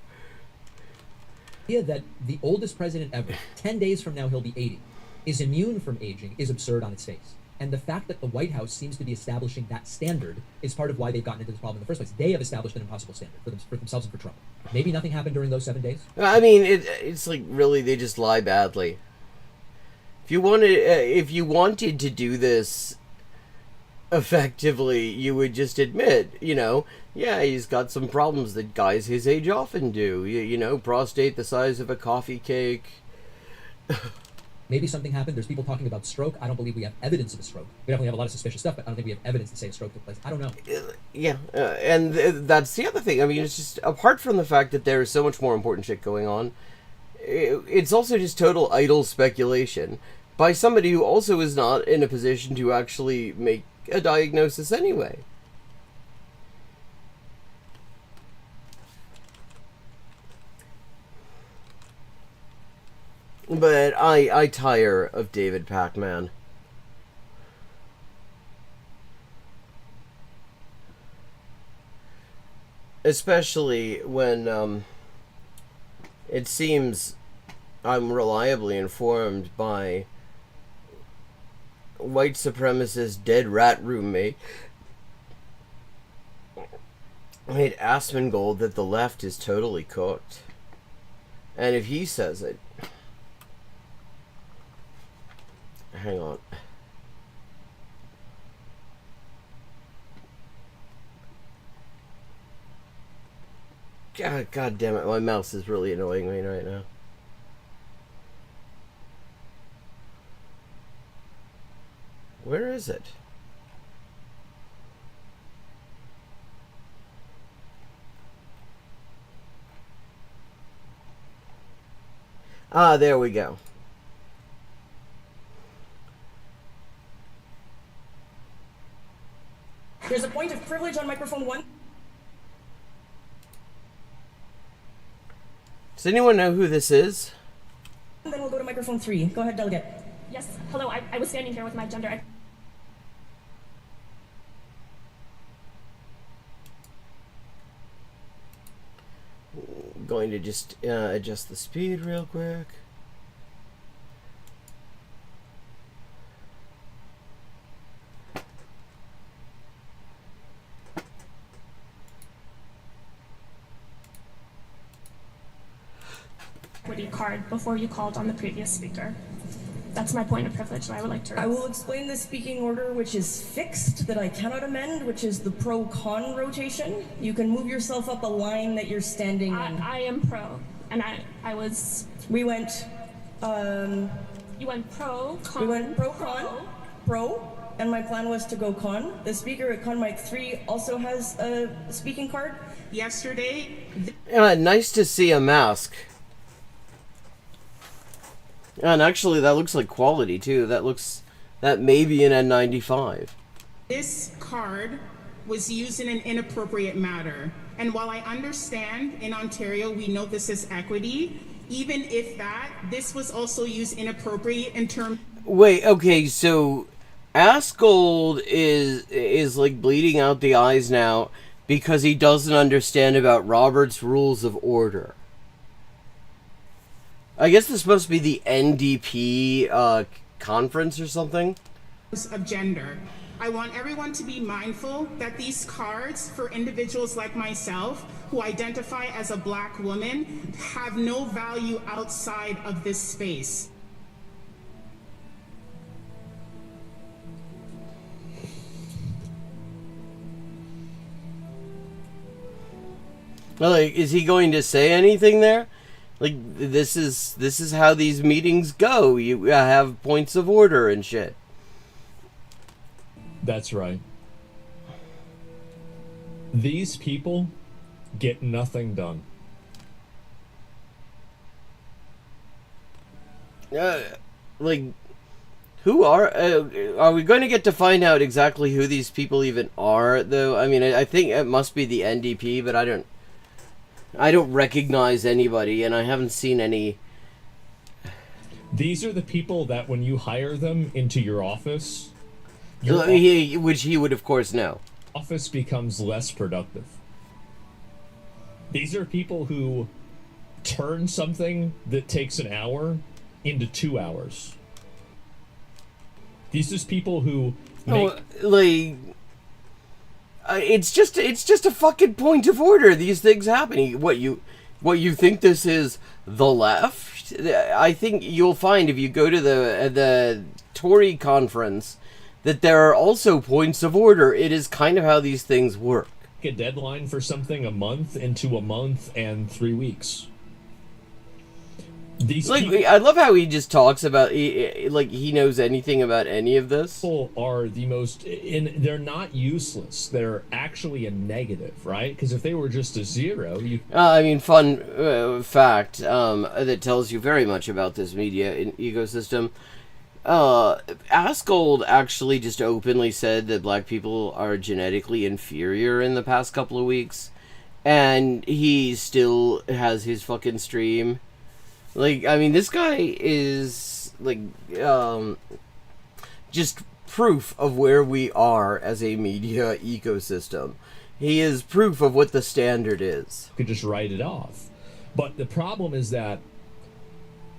That the oldest president ever, 10 days from now he'll be 80, is immune from aging is absurd on its face. And the fact that the White House seems to be establishing that standard is part of why they've gotten into this problem in the first place. They have established an impossible standard for themselves and for Trump. Maybe nothing happened during those 7 days. I mean, it's like, really, they just lie badly. If you wanted to do this effectively, you would just admit, yeah, he's got some problems that guys his age often do. Prostate the size of a coffee cake. Maybe something happened. There's people talking about stroke. I don't believe we have evidence of a stroke. We definitely have a lot of suspicious stuff, but I don't think we have evidence to say a stroke took place. I don't know. Yeah, and that's the other thing. I mean, it's just, apart from the fact that there is so much more important shit going on, it's also just total idle speculation by somebody who also is not in a position to actually make a diagnosis anyway. But I tire of David Pac-Man. Especially when it seems I'm reliably informed by white supremacist dead rat roommate Asmongold that the left is totally cooked. And if he says it... Hang on. God damn it, my mouse is really annoying me right now. Where is it? Ah, there we go. There's a point of privilege on microphone 1. Does anyone know who this is? And then we'll go to microphone 3. Go ahead, delegate. Yes, hello, I was standing here with my gender. Going to just adjust the speed real quick. Equity card before you called on the previous speaker. That's my point of privilege, and I would like to raise. I will explain the speaking order, which is fixed, that I cannot amend, which is the pro-con rotation. You can move yourself up a line that you're standing in. I am pro, and I was... We went, You went pro, con... We went pro-con, pro, and my plan was to go con. The speaker at con mic 3 also has a speaking card. Yesterday... Nice to see a mask. And actually, that looks like quality, too. That may be an N95. This card was used in an inappropriate manner. And while I understand in Ontario, we know this is equity, even if this was also used inappropriate in terms... Wait, okay, so Asgold is like bleeding out the eyes now because he doesn't understand about Robert's Rules of Order. I guess this is supposed to be the NDP conference or something. Of gender. I want everyone to be mindful that these cards for individuals like myself who identify as a black woman have no value outside of this space. Like, is he going to say anything there? Like, this is how these meetings go. You have points of order and shit. That's right. These people get nothing done. Like, who are we going to get to find out exactly who these people even are, though? I mean, I think it must be the NDP, but I don't recognize anybody, and I haven't seen any. These are the people that when you hire them into your office, which he would of course know, office becomes less productive. These are people who turn something that takes an hour into 2 hours. These are people who make... It's just a fucking point of order. These things happening. What you think this is the left? I think you'll find if you go to the Tory conference that there are also points of order. It is kind of how these things work. A deadline for something a month into a month and 3 weeks. I love how he just talks about like he knows anything about any of this. People are the most, they're not useless. They're actually a negative, right? Because if they were just a zero, you. I mean, fun fact that tells you very much about this media ecosystem. Asgold actually just openly said that black people are genetically inferior in the past couple of weeks, and he still has his fucking stream Like, I mean, this guy is, like, just proof of where we are as a media ecosystem. He is proof of what the standard is. Could just write it off. But the problem is that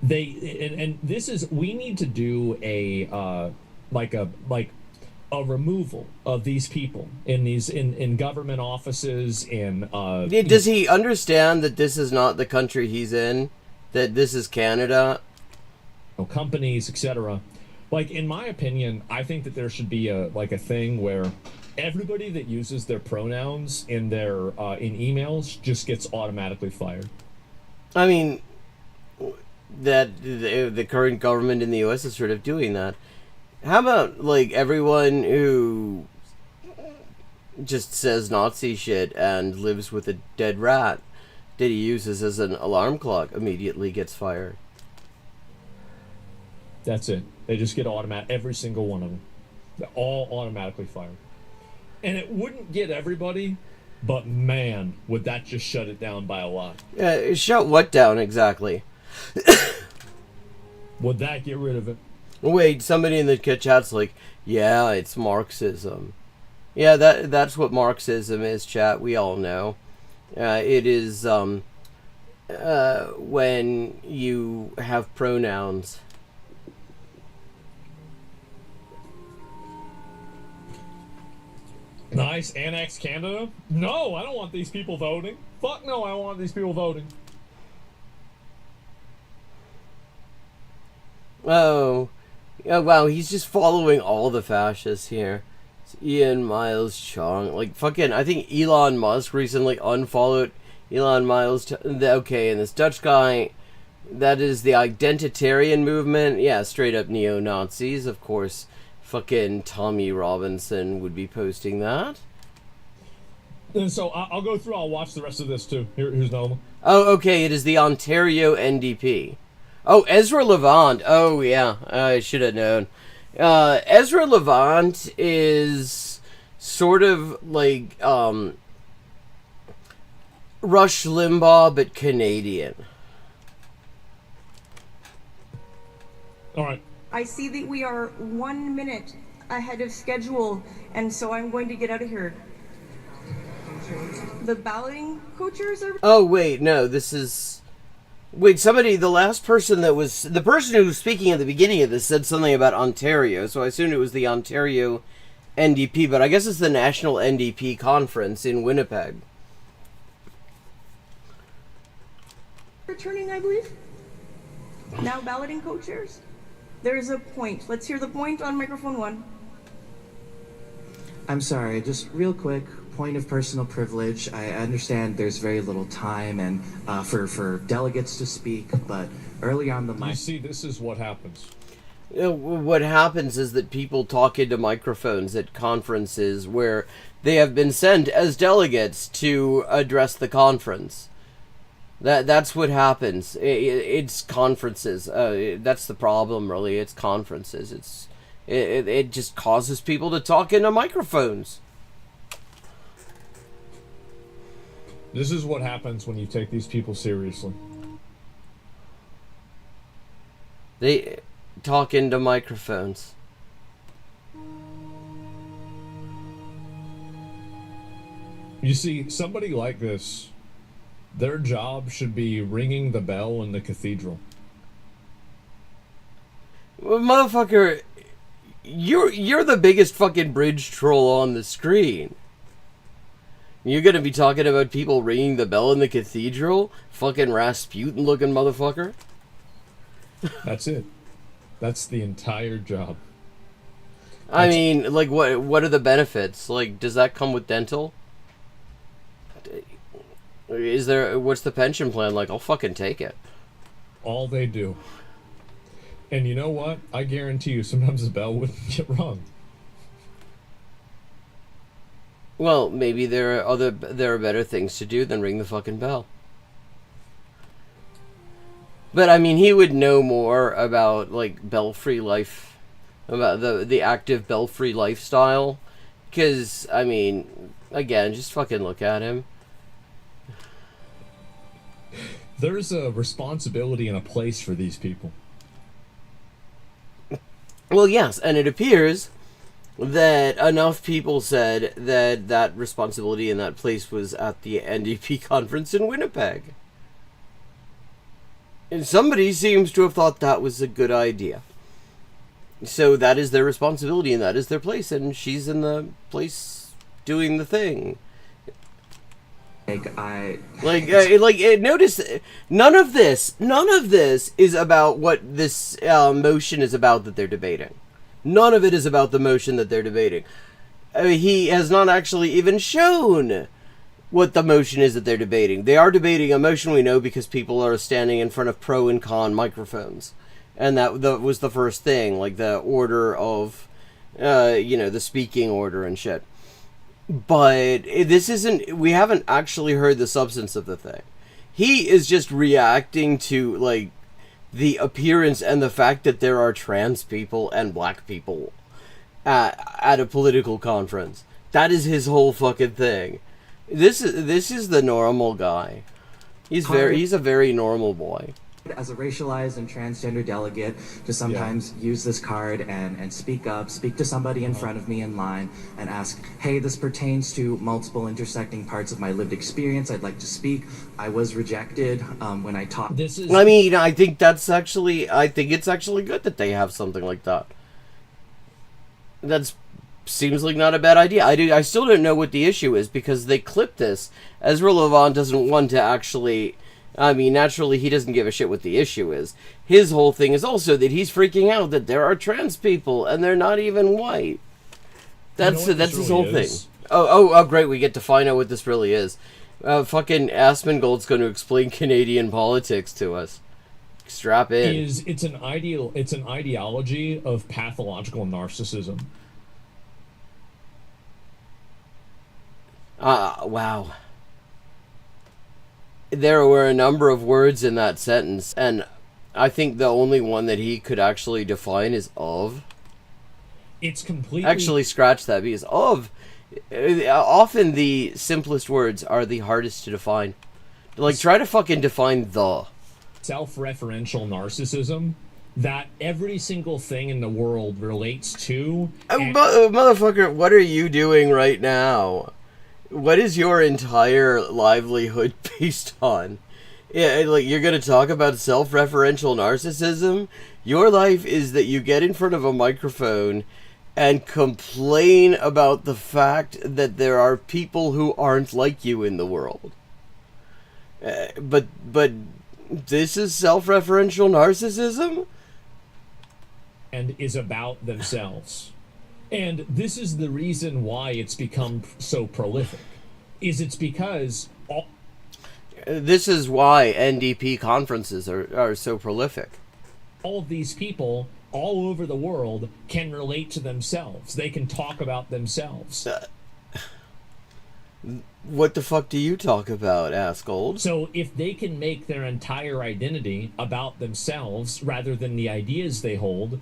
and this is, we need to do a removal of these people in government offices, does he understand that this is not the country he's in? That this is Canada? Companies, etc. Like, in my opinion, I think that there should be a thing where everybody that uses their pronouns in their in emails just gets automatically fired. I mean, that the current government in the U.S. is sort of doing that. How about, like, everyone who just says Nazi shit and lives with a dead rat that he uses as an alarm clock immediately gets fired? That's it. They just get automatic. Every single one of them. They're all automatically fired. And it wouldn't get everybody, but man, would that just shut it down by a lot. Shut what down exactly? Would that get rid of it? Wait, somebody in the chat's like, yeah, it's Marxism. Yeah, that's what Marxism is, chat. We all know. It is when you have pronouns. Nice. Annex Canada? No, I don't want these people voting. Fuck no, I don't want these people voting. Oh, wow, he's just following all the fascists here. It's Ian Miles Chong. Like, fucking, I think Elon Musk recently unfollowed Elon Miles. Okay, and this Dutch guy, that is the identitarian movement. Yeah, straight up neo-Nazis, of course. Fucking Tommy Robinson would be posting that. And so I'll go through, I'll watch the rest of this too. Here's another one. Oh, okay, it is the Ontario NDP. Oh, Ezra Levant. Oh, yeah, I should have known. Ezra Levant is sort of like Rush Limbaugh, but Canadian. All right. I see that we are 1 minute ahead of schedule, and so I'm going to get out of here. The balloting co-chairs are... Oh, wait, no, this is... Wait, somebody, the last person that was... The person who was speaking at the beginning of this said something about Ontario, so I assumed it was the Ontario NDP, but I guess it's the National NDP Conference in Winnipeg. Returning, I believe. Now balloting co-chairs. There's a point. Let's hear the point on microphone 1. I'm sorry, just real quick, point of personal privilege. I understand there's very little time and for delegates to speak, but early on the mic... You see, this is what happens. What happens is that people talk into microphones at conferences where they have been sent as delegates to address the conference. That's what happens. It's conferences. That's the problem, really. It's conferences. It just causes people to talk into microphones. This is what happens when you take these people seriously. They talk into microphones. You see, somebody like this, their job should be ringing the bell in the cathedral. Well, motherfucker, you're the biggest fucking bridge troll on the screen. You're gonna be talking about people ringing the bell in the cathedral? Fucking Rasputin looking motherfucker. That's it. That's the entire job. I mean, like, what are the benefits? Like, does that come with dental? What's the pension plan like? I'll fucking take it. All they do. And you know what? I guarantee you sometimes the bell wouldn't get rung. Well, maybe there are better things to do than ring the fucking bell. But I mean, he would know more about like bell-free life, about the active bell-free lifestyle, because I mean, again, just fucking look at him. There's a responsibility and a place for these people. Well, yes, and it appears that enough people said that that responsibility and that place was at the NDP conference in Winnipeg. And somebody seems to have thought that was a good idea. So that is their responsibility and that is their place, and she's in the place doing the thing. Notice none of this is about what this motion is about that they're debating. None of it is about the motion that they're debating. He has not actually even shown what the motion is that they're debating. They are debating a motion, we know, because people are standing in front of pro and con microphones. And that was the first thing, like the order of, the speaking order and shit. But we haven't actually heard the substance of the thing. He is just reacting to, like, the appearance and the fact that there are trans people and black people at a political conference. That is his whole fucking thing. This is the normal guy. He's a very normal boy. As a racialized and transgender delegate, to sometimes use this card and speak to somebody in front of me in line and ask, hey, this pertains to multiple intersecting parts of my lived experience. I'd like to speak. I was rejected when I talked. I think it's actually good that they have something like that. That seems like not a bad idea. I still don't know what the issue is because they clipped this. Ezra Levant doesn't want to actually... naturally, he doesn't give a shit what the issue is. His whole thing is also that he's freaking out that there are trans people and they're not even white. That's his whole thing. Oh, great! We get to find out what this really is. Fucking Asmongold's going to explain Canadian politics to us. Strap in. It's an ideology of pathological narcissism. Wow. There were a number of words in that sentence, and I think the only one that he could actually define is of. It's completely... Actually, scratch that, because of... Often the simplest words are the hardest to define. Like, try to fucking define the. Self-referential narcissism that every single thing in the world relates to... Motherfucker, what are you doing right now? What is your entire livelihood based on? Yeah, like, you're gonna talk about self-referential narcissism? Your life is that you get in front of a microphone and complain about the fact that there are people who aren't like you in the world. But this is self-referential narcissism? And is about themselves. And this is the reason why it's become so prolific. It's because... This is why NDP conferences are so prolific. All of these people all over the world can relate to themselves. They can talk about themselves. What the fuck do you talk about, Asgold? So if they can make their entire identity about themselves rather than the ideas they hold...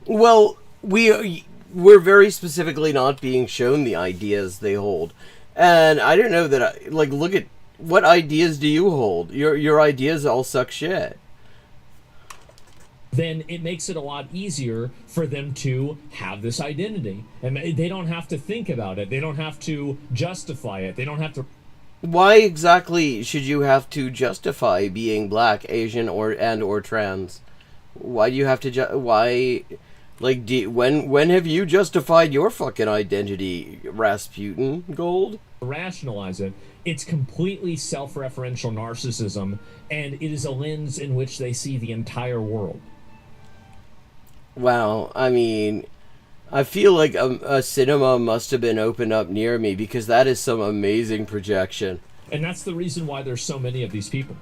Well, we're very specifically not being shown the ideas they hold. And I don't know that look at what ideas do you hold? Your ideas all suck shit. Then it makes it a lot easier for them to have this identity. And they don't have to think about it. They don't have to justify it. They don't have to... Why exactly should you have to justify being black, Asian, or trans? Why do you have to why... Like, when have you justified your fucking identity, Rasputin Gold? Rationalize it. It's completely self-referential narcissism, and it is a lens in which they see the entire world. Wow, I mean, I feel like a cinema must have been opened up near me, because that is some amazing projection. And that's the reason why there's so many of these people.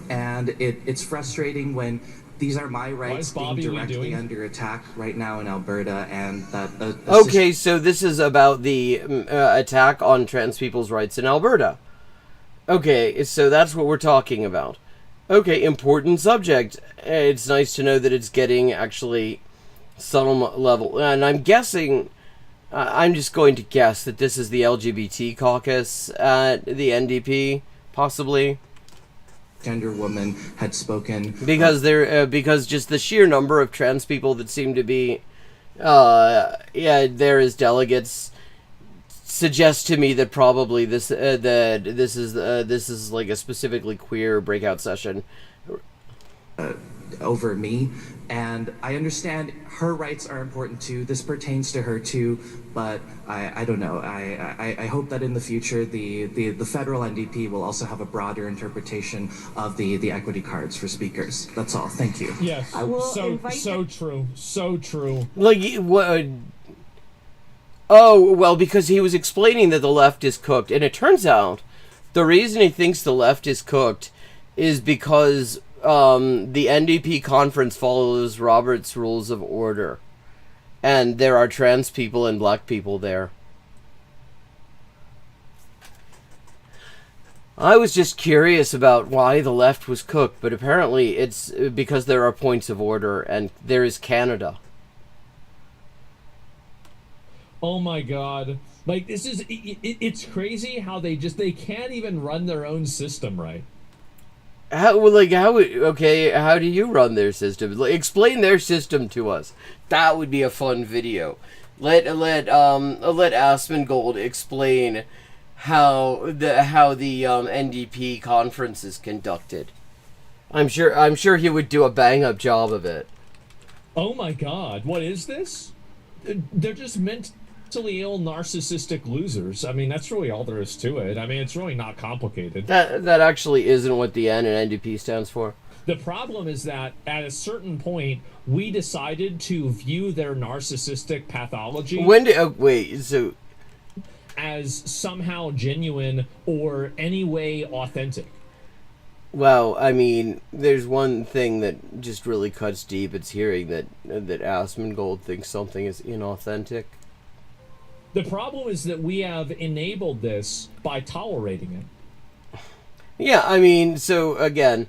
And it's frustrating when these are my rights being directly under attack right now in Alberta, and that... Okay, so this is about the attack on trans people's rights in Alberta. Okay, so that's what we're talking about. Okay, important subject. It's nice to know that it's getting actually some level. And I'm guessing... I'm just going to guess that this is the LGBT caucus at the NDP. possibly. Gender woman had spoken Because just the sheer number of trans people that seem to be there as delegates suggests to me that probably this is like a specifically queer breakout session over me, and I understand her rights are important too. This pertains to her too, but I don't know. I hope that in the future the federal NDP will also have a broader interpretation of the equity cards for speakers. That's all. Thank you. Yes. I will So true. So true. like what. Oh, well, because he was explaining that the left is cooked, and it turns out the reason he thinks the left is cooked is because the NDP conference follows Robert's Rules of Order, and there are trans people and black people there. I was just curious about why the left was cooked, but apparently it's because there are points of order, and there is Canada. Oh my god. Like, this is... It's crazy how they can't even run their own system right. How do you run their system? Explain their system to us. That would be a fun video. Let Asmongold explain how the NDP conference is conducted. I'm sure he would do a bang up job of it. Oh my god, what is this? They're just mentally ill, narcissistic losers. I mean, that's really all there is to it. I mean, it's really not complicated. That actually isn't what the N in NDP stands for. The problem is that at a certain point, we decided to view their narcissistic pathology as somehow genuine or any way authentic. Well, I mean, there's one thing that just really cuts deep. It's hearing that Asmongold thinks something is inauthentic. The problem is that we have enabled this by tolerating it. Yeah, I mean, so again,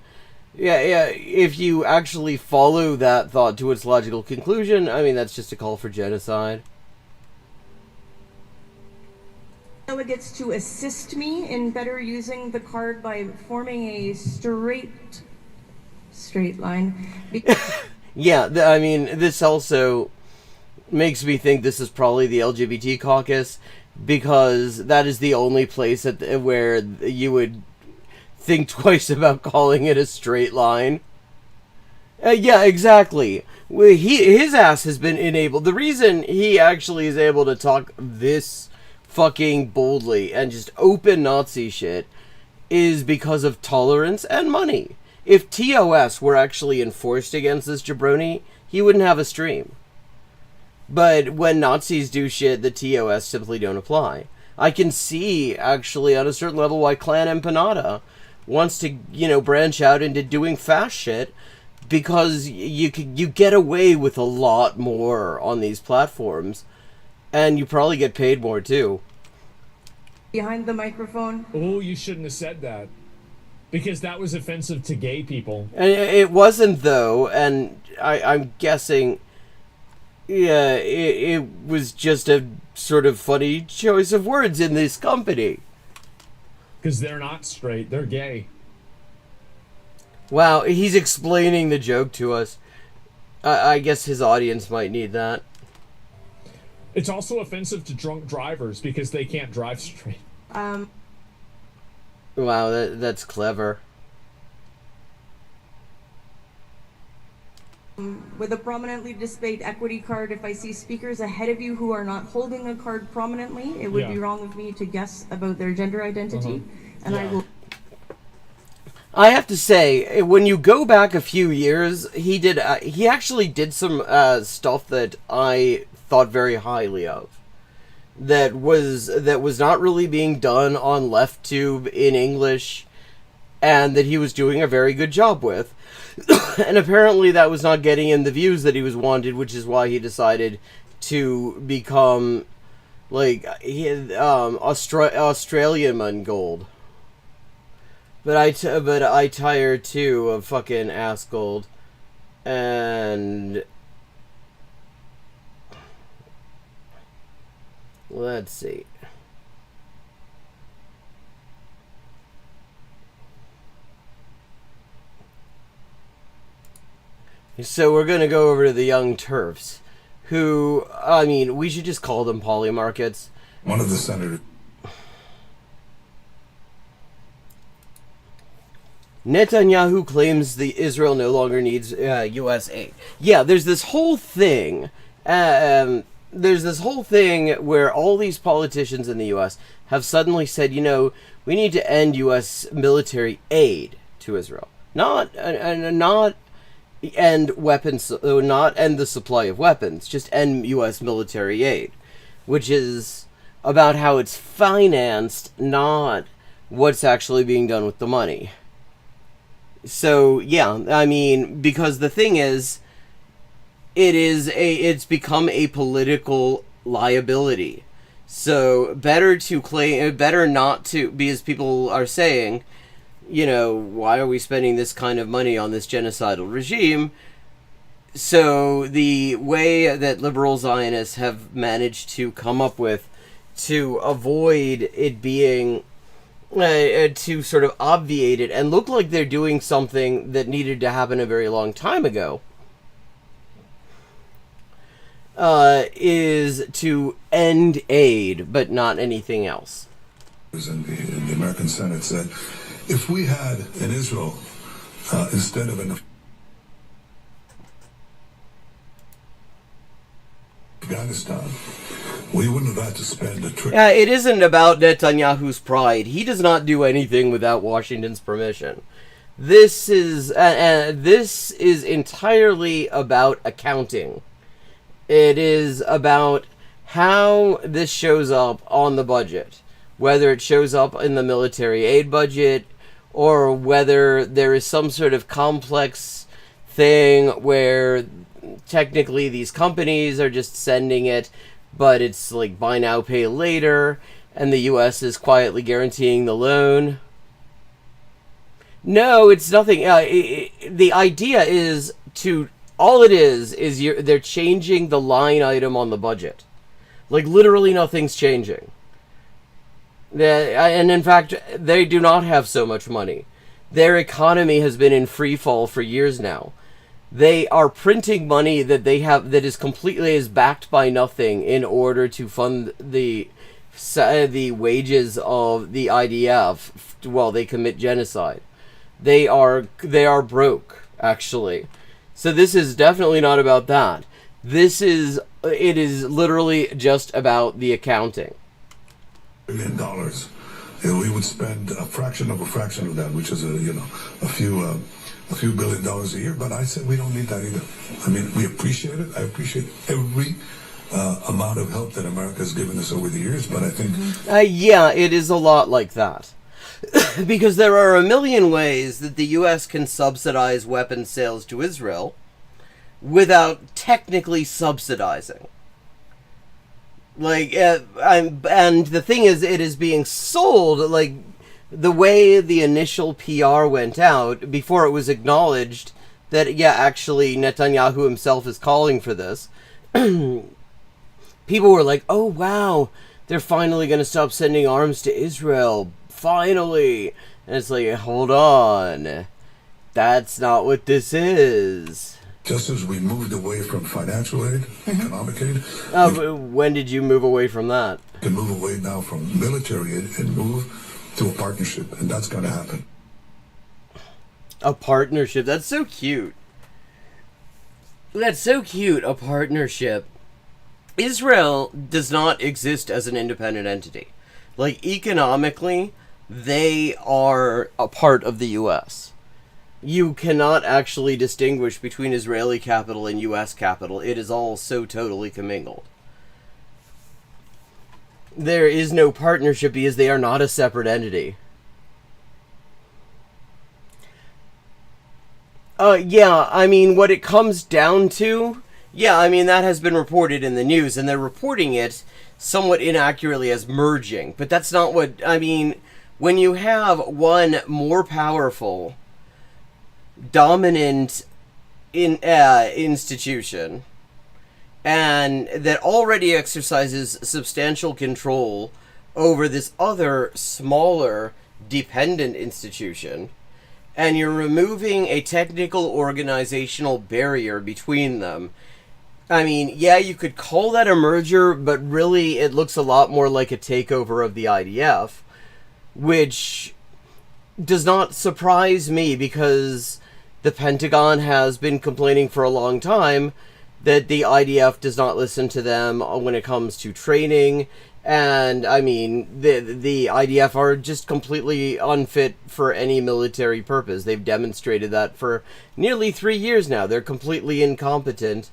if you actually follow that thought to its logical conclusion, I mean, that's just a call for genocide. Delegates to assist me in better using the card by forming a straight line. Yeah, I mean, this also makes me think this is probably the LGBT caucus, because that is the only place where you would think twice about calling it a straight line. Yeah, exactly. His ass has been enabled. The reason he actually is able to talk this fucking boldly and just open Nazi shit is because of tolerance and money. If TOS were actually enforced against this jabroni, he wouldn't have a stream. But when Nazis do shit, the TOS simply don't apply. I can see, actually, on a certain level, why Clan Empanada wants to, branch out into doing fast shit, because you get away with a lot more on these platforms, and you probably get paid more, too. Behind the microphone. Oh, you shouldn't have said that. Because that was offensive to gay people. And it wasn't, though, and I'm guessing... Yeah, it was just a sort of funny choice of words in this company. Because they're not straight, they're gay. Wow, he's explaining the joke to us. I guess his audience might need that. It's also offensive to drunk drivers because they can't drive straight. Wow, that's clever. With a prominently displayed equity card, if I see speakers ahead of you who are not holding a card prominently, it would be wrong of me to guess about their gender identity, and I will... I have to say, when you go back a few years, he actually did some stuff that I thought very highly of. That was not really being done on LeftTube in English, and that he was doing a very good job with. And apparently that was not getting him the views that he was wanted, which is why he decided to become like Australian gold. But I tire too of fucking ass gold, and let's see. So we're going to go over to the Young Turks, who, I mean, we should just call them polymarkets. One of the senators. Netanyahu claims Israel no longer needs U.S. aid. Yeah, there's this whole thing. There's this whole thing where all these politicians in the U.S. have suddenly said, you know, we need to end U.S. military aid to Israel. Not end weapons, not end the supply of weapons, just end U.S. military aid, which is about how it's financed, not what's actually being done with the money. So, yeah, I mean, because the thing is, it's become a political liability. So, better not to, because people are saying, you know, why are we spending this kind of money on this genocidal regime? So, the way that liberal Zionists have managed to come up with to avoid it being to sort of obviate it and look like they're doing something that needed to happen a very long time ago, is to end aid, but not anything else. In the American Senate said, if we had in Israel, instead of in Afghanistan, we wouldn't have had to spend a trillion. It isn't about Netanyahu's pride. He does not do anything without Washington's permission. This is entirely about accounting. It is about how this shows up on the budget, whether it shows up in the military aid budget, or whether there is some sort of complex thing where technically these companies are just sending it, but it's like buy now, pay later, and the U.S. is quietly guaranteeing the loan. No, it's nothing. The idea is all it is they're changing the line item on the budget. Like, literally nothing's changing. And in fact, they do not have so much money. Their economy has been in free fall for years now. They are printing money that they have that is completely backed by nothing in order to fund the wages of the IDF while they commit genocide. They are broke, actually. So this is definitely not about that. It is literally just about the accounting. $1 billion. And we would spend a fraction of that, which is a few $1 billion a year, but I said we don't need that either. I mean, we appreciate it. I appreciate every amount of help that America has given us over the years, but I think... yeah, it is a lot like that. Because there are a million ways that the U.S. can subsidize weapons sales to Israel without technically subsidizing. Like, and the thing is, it is being sold, like, the way the initial PR went out, before it was acknowledged that, yeah, actually Netanyahu himself is calling for this, people were like, oh, wow, they're finally going to stop sending arms to Israel. Finally. And it's like, hold on. That's not what this is. Just as we moved away from financial aid, economic aid. When did you move away from that? We can move away now from military aid and move to a partnership, and that's going to happen. A partnership? That's so cute. That's so cute, a partnership. Israel does not exist as an independent entity. Like, economically, they are a part of the U.S. You cannot actually distinguish between Israeli capital and U.S. capital. It is all so totally commingled. There is no partnership because they are not a separate entity. Yeah, I mean, what it comes down to... Yeah, I mean, that has been reported in the news, and they're reporting it somewhat inaccurately as merging. But that's not what... I mean, when you have one more powerful, dominant institution, and that already exercises substantial control over this other, smaller, dependent institution, and you're removing a technical organizational barrier between them. I mean, yeah, you could call that a merger, but really it looks a lot more like a takeover of the IDF, which does not surprise me because the Pentagon has been complaining for a long time that the IDF does not listen to them when it comes to training. And, I mean, the IDF are just completely unfit for any military purpose. They've demonstrated that for nearly 3 years now. They're completely incompetent.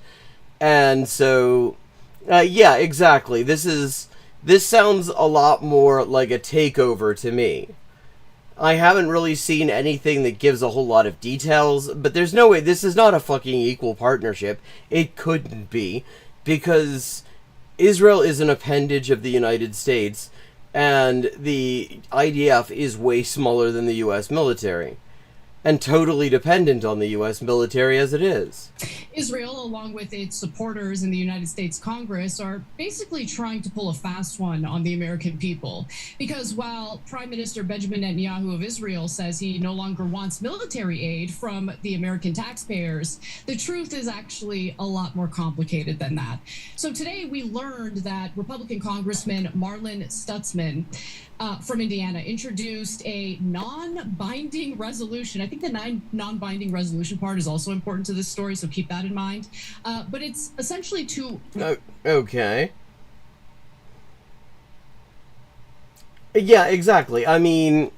And so, yeah, exactly. This sounds a lot more like a takeover to me. I haven't really seen anything that gives a whole lot of details, but there's no way this is not a fucking equal partnership. It couldn't be, because Israel is an appendage of the United States, and the IDF is way smaller than the U.S. military, and totally dependent on the U.S. military as it is. Israel, along with its supporters in the United States Congress, are basically trying to pull a fast one on the American people. Because while Prime Minister Benjamin Netanyahu of Israel says he no longer wants military aid from the American taxpayers, the truth is actually a lot more complicated than that. So today we learned that Republican Congressman Marlin Stutzman from Indiana introduced a non-binding resolution. I think the non-binding resolution part is also important to this story, so keep that in mind. But it's essentially to... Okay. Yeah, exactly. I mean...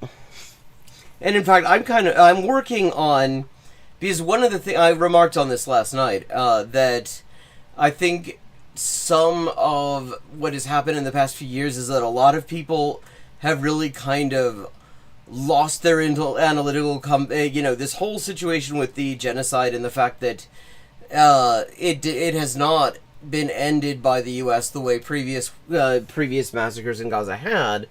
And in fact, I'm working on... Because one of the things... I remarked on this last night, that I think some of what has happened in the past few years is that a lot of people have really kind of lost their analytical... this whole situation with the genocide and the fact that it has not been ended by the U.S. the way previous massacres in Gaza had,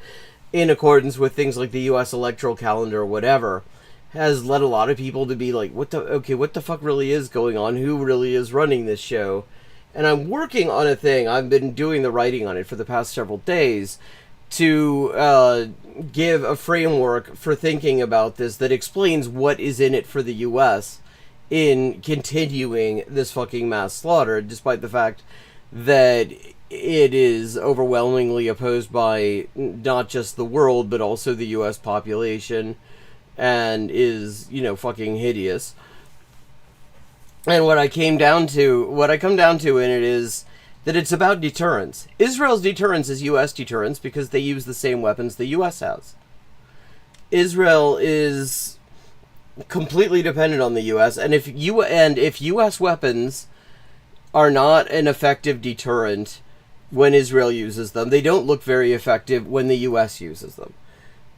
in accordance with things like the U.S. electoral calendar or whatever, has led a lot of people to be like, what the fuck really is going on? Who really is running this show? And I'm working on a thing. I've been doing the writing on it for the past several days to give a framework for thinking about this that explains what is in it for the U.S. in continuing this fucking mass slaughter, despite the fact that it is overwhelmingly opposed by not just the world, but also the U.S. population, and is, fucking hideous. And what I come down to in it is that it's about deterrence. Israel's deterrence is U.S. deterrence because they use the same weapons the U.S. has. Israel is completely dependent on the U.S., and if U.S. weapons are not an effective deterrent when Israel uses them, they don't look very effective when the U.S. uses them.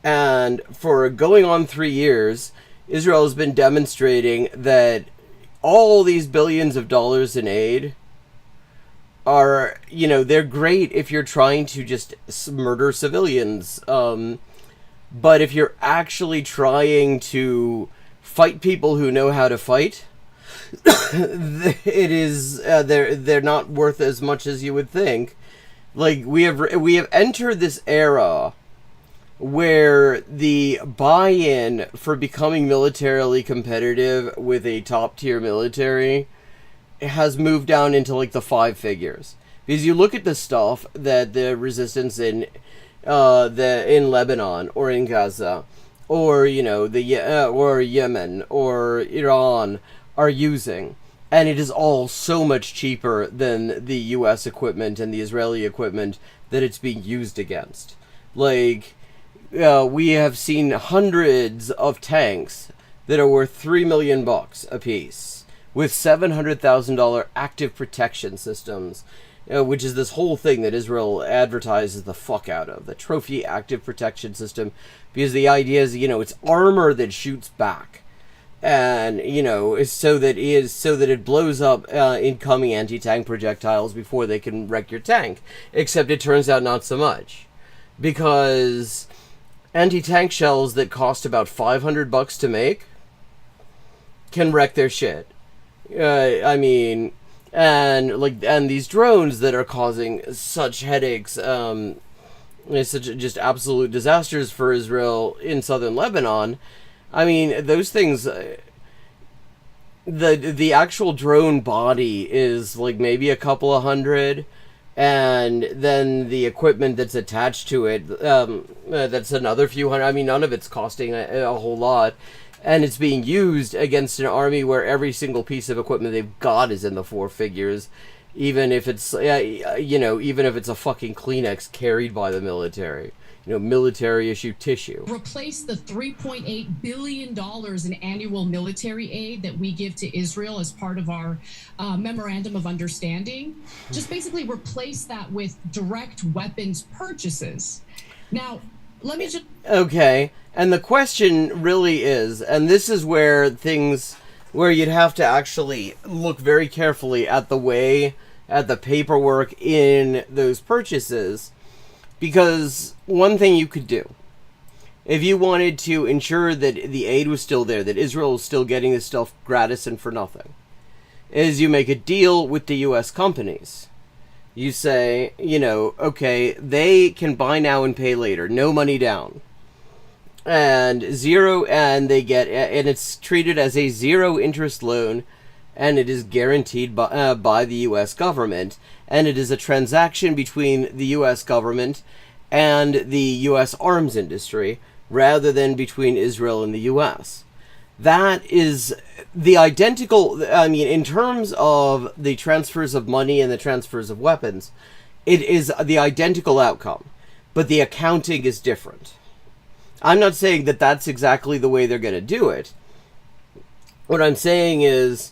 And for going on 3 years, Israel has been demonstrating that all these billions of dollars in aid are, they're great if you're trying to just murder civilians. But if you're actually trying to fight people who know how to fight, it is they're not worth as much as you would think. Like, we have entered this era where the buy-in for becoming militarily competitive with a top-tier military has moved down into like the 5 figures. Because you look at the stuff that the resistance in Lebanon or in Gaza, or or Yemen or Iran are using, and it is all so much cheaper than the U.S. equipment and the Israeli equipment that it's being used against. Like, we have seen hundreds of tanks that are worth $3 million a piece, with $700,000 active protection systems, which is this whole thing that Israel advertises the fuck out of, the trophy active protection system, because the idea is, it's armor that shoots back, and so that it blows up incoming anti-tank projectiles before they can wreck your tank. Except it turns out not so much, because anti-tank shells that cost about $500 to make can wreck their shit. And these drones that are causing such headaches, such just absolute disasters for Israel in southern Lebanon, I mean, those things... the actual drone body is like maybe a couple of hundred, and then the equipment that's attached to it, that's another few hundred. I mean, none of it's costing a whole lot, and it's being used against an army where every single piece of equipment they've got is in the four figures, even if it's even if it's a fucking Kleenex carried by the military. Military issue tissue. Replace the $3.8 billion in annual military aid that we give to Israel as part of our memorandum of understanding. Just basically replace that with direct weapons purchases. Now, let me just... Okay, and the question really is, and this is where you'd have to actually look very carefully at the paperwork in those purchases. Because one thing you could do, if you wanted to ensure that the aid was still there, that Israel was still getting this stuff gratis and for nothing, is you make a deal with the U.S. companies. You say, okay, they can buy now and pay later, no money down. And they get, and it's treated as a zero interest loan, and it is guaranteed by the U.S. government. And it is a transaction between the U.S. government and the U.S. arms industry, rather than between Israel and the U.S. That is the identical, in terms of the transfers of money and the transfers of weapons, it is the identical outcome, but the accounting is different. I'm not saying that that's exactly the way they're going to do it. What I'm saying is,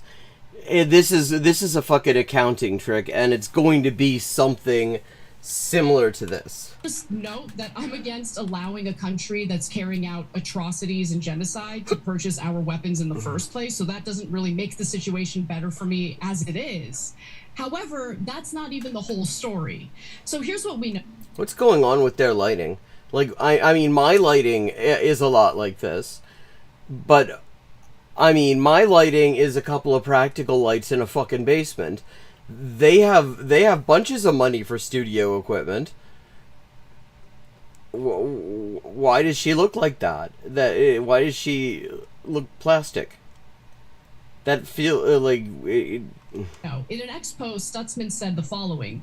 this is a fucking accounting trick, and it's going to be something similar to this. Just note that I'm against allowing a country that's carrying out atrocities and genocide to purchase our weapons in the first place, so that doesn't really make the situation better for me as it is. However, that's not even the whole story. So here's what we know. What's going on with their lighting? Like, I mean, my lighting is a lot like this, but... my lighting is a couple of practical lights in a fucking basement. They have bunches of money for studio equipment. Why does she look like that? Why does she look plastic? That feel like... No. In an ex-post, Stutzman said the following: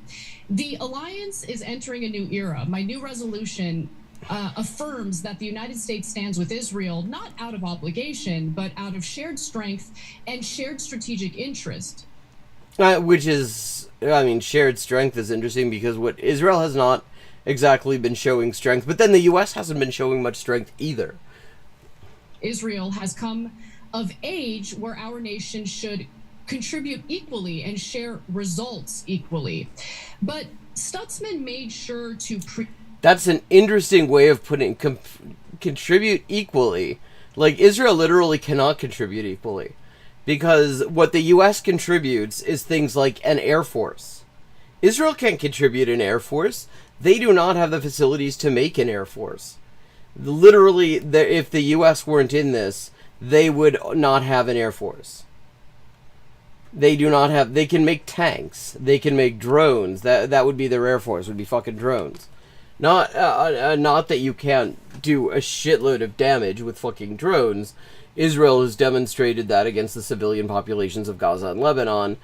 "The alliance is entering a new era. My new resolution affirms that the United States stands with Israel, not out of obligation, but out of shared strength and shared strategic interest." Which is, shared strength is interesting, because what Israel has not exactly been showing strength, but then the U.S. hasn't been showing much strength either. Israel has come of age where our nation should contribute equally and share results equally. But Stutzman made sure to That's an interesting way of putting contribute equally. Like, Israel literally cannot contribute equally, because what the U.S. contributes is things like an air force. Israel can't contribute an air force. They do not have the facilities to make an air force. Literally, if the U.S. weren't in this, they would not have an air force. They do not have... They can make tanks. They can make drones. That would be their air force, would be fucking drones. Not that you can't do a shitload of damage with fucking drones. Israel has demonstrated that against the civilian populations of Gaza and Lebanon,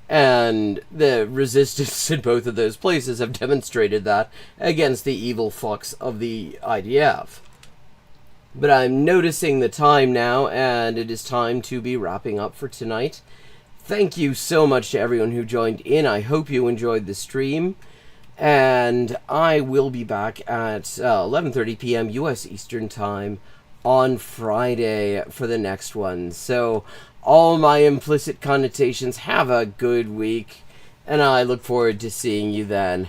and the resistance in both of those places have demonstrated that against the evil fucks of the IDF. But I'm noticing the time now, and it is time to be wrapping up for tonight. Thank you so much to everyone who joined in. I hope you enjoyed the stream. And I will be back at 11:30 p.m. U.S. Eastern Time on Friday for the next one. So, all my implicit connotations, have a good week, and I look forward to seeing you then.